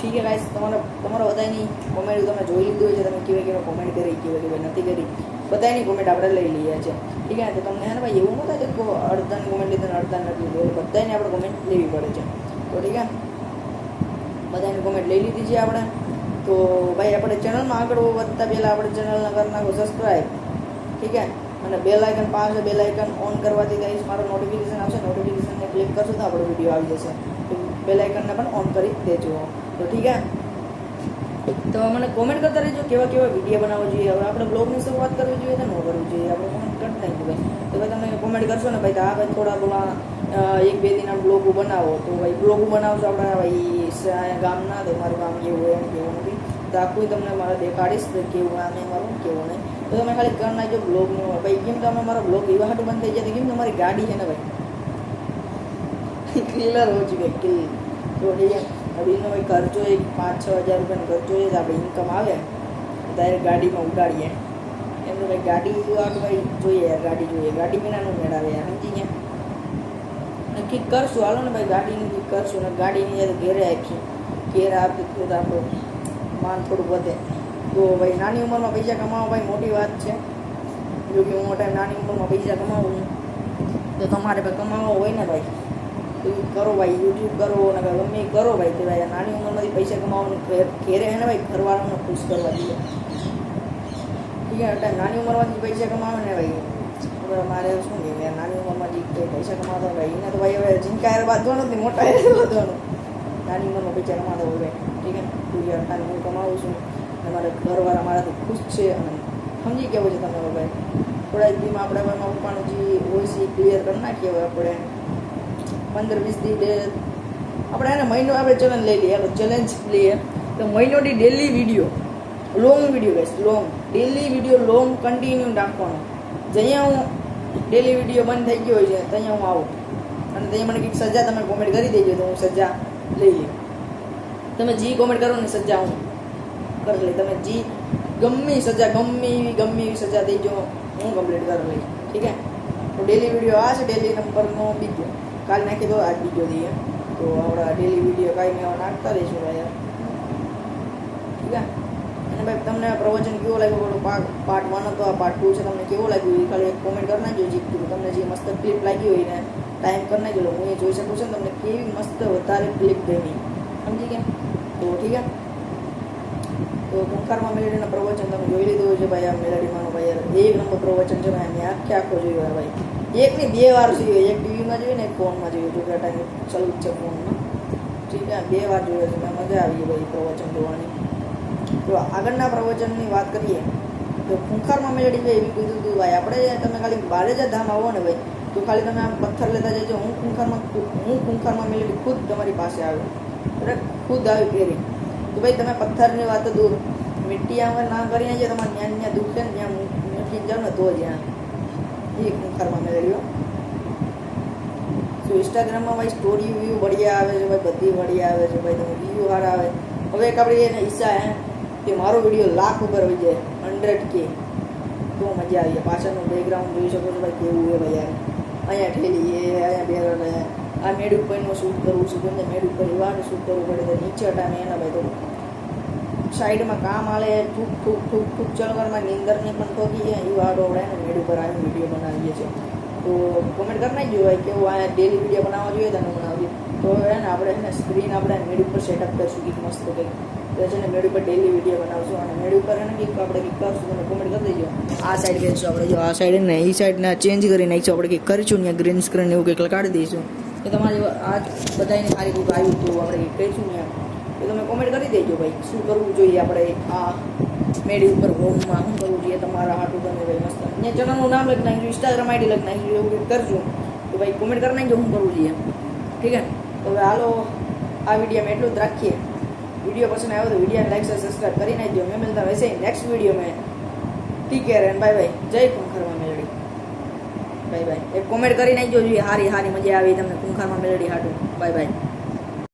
ठीक है गाइस, તમારા બધાની કોમેન્ટ તમે જોઈ લીધું હોય છે. તમે કેવા કોમેન્ટ કરી, કેવા નથી કરી, બધાની કોમેન્ટ આપણે લઈ લઈએ છે. ઠીક છે, તો તમને હે ને ભાઈ એવું ન થાય કે અડધાની કોમેન્ટ લીધી અડધાની નથી લીધી. બધાની આપણે કોમેન્ટ લેવી પડે છે. તો ઠીક છે, બધાની કોમેન્ટ લઈ લીધી છે આપણે. તો ભાઈ આપણે ચેનલમાં આગળ વધતા પહેલાં આપણે ચેનલને કરી નાખો સબસ્ક્રાઈબ. ઠીક છે, અને બેલ આઇકન પાસે બેલ આઇકન ઓન કરવાથી ગાઈસ મારો નોટિફિકેશન આવશે. નોટિફિકેશનને ક્લિક કરશો તો આપણો વિડીયો આવી જશે. બેલ આઇકનને પણ ઓન કરી દેજો. તો ઠીક છે, તો મને કોમેન્ટ કરતા રહેજો કેવા વિડીયો બનાવવો જોઈએ. હવે આપણે બ્લોગની શરૂઆત કરવી જોઈએ તો ન કરવી જોઈએ, આપણે કોમેન્ટ કરતા નહીં ભાઈ. તો ભાઈ તમે કોમેન્ટ કરશો ને ભાઈ, તો આ ભાઈ થોડા બોલા 1-2 દિન બ્લોગ બનાવો. તો ભાઈ બ્લોગ બનાવશો આપણે ભાઈ ગામના, તો મારું ગામ એવું હોય એમ કેવું નથી. તો આખું તમને મારે દેખાડીશ કે કેવું આ નહીં મારું કેવું નહીં. તો તમે ખાલી કરી નાખજો બ્લોગનું. ભાઈ કેમ તમે મારો બ્લોગ એવા હાટું બંધ થઈ જાય કેમ તમારી ગાડી છે ને ભાઈ ક્લિયર हो चुके किल तो ठीक है. अभी इनका भाई खर्चो एक 5-6 हज़ार रुपये खर्चो है આપણે ઇન્કમ આવે ડાયરેક્ટ ગાડીમાં ઉડાડીએ એમનું ભાઈ ગાડી ભાઈ જોઈએ યાર ગાડી જોઈએ ગાડી વિનાનું મેળાવે યાર સમજી ગયા. નક્કી કરશું હાલો ને ભાઈ ગાડીની નક્કી કરશું ને ગાડીની યાર ઘેરે આખી ઘેર આપી તો આપણું માન થોડું વધે. તો ભાઈ નાની ઉંમરમાં પૈસા કમાવા ભાઈ મોટી વાત છે. જો કે હું મોટા નાની ઉંમરમાં પૈસા કમાવું તો તમારે ભાઈ કમાવા હોય ને ભાઈ તો કરો ભાઈ યુટ્યુબ કરો ને ગમે એ કરો ભાઈ કે ભાઈ નાની ઉંમરમાંથી પૈસા કમાવાનું ઘેરે હે ને ભાઈ ઘરવાળાને ખુશ કરવા દઈએ. ઠીક છે એટલે નાની ઉંમરમાંથી પૈસા કમાવે ને ભાઈ મારે શું કહેવાય નાની ઉંમરમાં જે પૈસા કમાતો ભાઈ એને તો ભાઈ હવે જીંકા યાર બાંધવાનું જ નહીં મોટા યાર બાંધવાનું નાની ઉંમરમાં પૈસા કમાતો હોય ભાઈ. ઠીક છે તું યાર તારે હું કમાવું છું અને મારા ઘરવાળા મારાથી ખુશ છે અને સમજી કેવું છે તમે ભાઈ થોડા દીમાં આપણે ભાઈ મારા પપ્પાનું જે હોય છે ક્લિયર કરી નાખીએ હવે આપણે 15-20 દી આપણે એને મહિનો આપણે ચેલેન્જ લઈ લઈએ ચેલેન્જ લઈએ તો મહિનોની daily video long video best long daily video long continue રાખવાનો. જ્યાં હું ડેલી વિડીયો બંધ થઈ ગયો હોય છે ત્યાં હું આવું અને ત્યાં મને કંઈક સજા તમે કોમેન્ટ કરી દેજો તો હું સજા લઈ લઈ. તમે જે કોમેન્ટ કરો ને સજા હું કરી લઈ. તમે જે ગમે સજા ગમે એવી સજા દેજો હું કમ્પ્લીટ કરી લઈ. ઠીક છે તો ડેલી વિડીયો આ છે ડેલી નંબરનો બીજો કાલ નાખી દો આજ બીજો દઈએ તો આપણા ડેલી વિડીયો કાંઈ મેં નાખતા રહીશું ભાઈ. ઠીક છે અને ભાઈ તમને પ્રવચન કેવો લાગ્યો પાર્ટ 1 હતો આ પાર્ટ 2 છે તમને કેવો લાગ્યું એ ખાલી એક કોમેન્ટ કરી નાખજો. જે તમને જે મસ્ત ક્લિપ લાગી હોય ને ટાઈમ કરી નાખજો હું એ જોઈ શકું છું ને તમને કેવી મસ્ત વધારે ક્લિપ ગમી સમજી ગયા. તો ઠીક છે તો કુંખારમાં મેલેડીના પ્રવચન તમે જોઈ લીધું છે ભાઈ. આ મેલેડીમાંનો ભાઈ યાર એક નંબર પ્રવચન છે ભાઈ. મેં આખો જોયો ભાઈ 1 ની 2 વાર જોયો. એક ટીવીમાં જોયું ને એક ફોનમાં જોયું જો કે ટાઈમ ચાલુ જ છે ફોનમાં. ઠીક છે 2 વાર જોયો છે મેં મજા આવી ભાઈ પ્રવચન જોવાની. તો આગળના પ્રવચનની વાત કરીએ તો ખૂંખારમાં મેલેડી ભાઈ એવી કીધું હતું ભાઈ આપણે તમે ખાલી બારેજા ધામ આવો ને ભાઈ તો ખાલી તમે આમ પથ્થર લેતા જજો. હું ખૂંખારમાં મેલેડી ખુદ તમારી પાસે આવ્યો બરાબર ખુદ આવી ફેરી તો ભાઈ તમે પથ્થરની વાત દૂર મીઠી આમ ના કરીને જે તમારે ત્યાં દુખે ને ત્યાં મૂકી જાઓ ને તો જ્યાં એ ખૂંખારમાં મેળવ્યો. તો ઇન્સ્ટાગ્રામમાં ભાઈ સ્ટોરી વ્યૂ બઢિયા આવે છે ભાઈ બધી બઢિયા આવે છે ભાઈ તમે વ્યૂ સારા આવે. હવે એક આપણે એને ઈચ્છા હે કે મારો વિડીયો લાખ ઉપર હોઈ જાય 100K તો મજા આવી જાય. પાછળનું બેકગ્રાઉન્ડ જોઈ શકો છો ભાઈ કેવું હોય ભાઈ યાર. અહીંયા ઠેલી અહીંયા બેરર આ મેડ ઉપરનું શૂટ કરવું છે તમને મેડ ઉપર એવાનું શૂટ કરવું પડે તો નીચે હટાને એના ભાઈ તો સાઈડમાં કામ આલે ઠૂક ઠૂક ઠૂક ઠૂક ચલકરમાં નીંદરને પણ ઠોકી જાય એ વાળો આપણે એને મેડ ઉપર આવીને વિડીયો બનાવીએ છીએ. તો કોમેન્ટ કરી નાખજો ભાઈ કેવું અહીંયા ડેલી વિડીયો બનાવવા જોઈએ તેને બનાવીએ તો હવે ને આપણે એને સ્ક્રીન આપણે મેડ ઉપર સેટઅપ કરીશું કંઈક મસ્ત કંઈક તો છે ને મેડ ઉપર ડેલી વિડીયો બનાવશું અને મેડ ઉપર એને કંઈક આપણે કંઈક કરશું તમે કોમેન્ટ કરી દેજો. આ સાઈડ બેસશું આપણે જો આ સાઈડ ને એ સાઈડના ચેન્જ કરી નાખીશું આપણે કંઈક કરીશું ત્યાં ગ્રીન સ્ક્રીન એવું કંઈક લગાડી દઈશું તો તમારે આ બધાને સારી કંઈક આવ્યું હતું આપણે કંઈક કહીશું ત્યાં તો તમે કોમેન્ટ કરી દેજો ભાઈ શું કરવું જોઈએ આપણે આ મેડી ઉપર હોમમાં શું કરવું જોઈએ તમારા હાટું તમે ભાઈ મસ્ત અહીંયા ચેનલનું નામ લખી નાખજો ઇન્સ્ટાગ્રામ આઈડી લખી નાખજો એવું કંઈક કરજો તો ભાઈ કોમેન્ટ કરી નાખજો શું કરવું જોઈએ. ઠીક છે તો હવે હાલો આ વિડીયોમાં એટલું જ રાખીએ. वीडियो पसंद आया तो वीडियो लाइक से सब्सक्राइब कर दीजिए. मैं मिलता वैसे ही नेक्स्ट वीडियो में. Take care and bye bye. जय खूंखारमा मेलडी. Bye bye. एक कमेंट કરી નાખજો હારી હારી મજા આવી તમને ખૂંખારમાં મેલડી હાટું. Bye bye.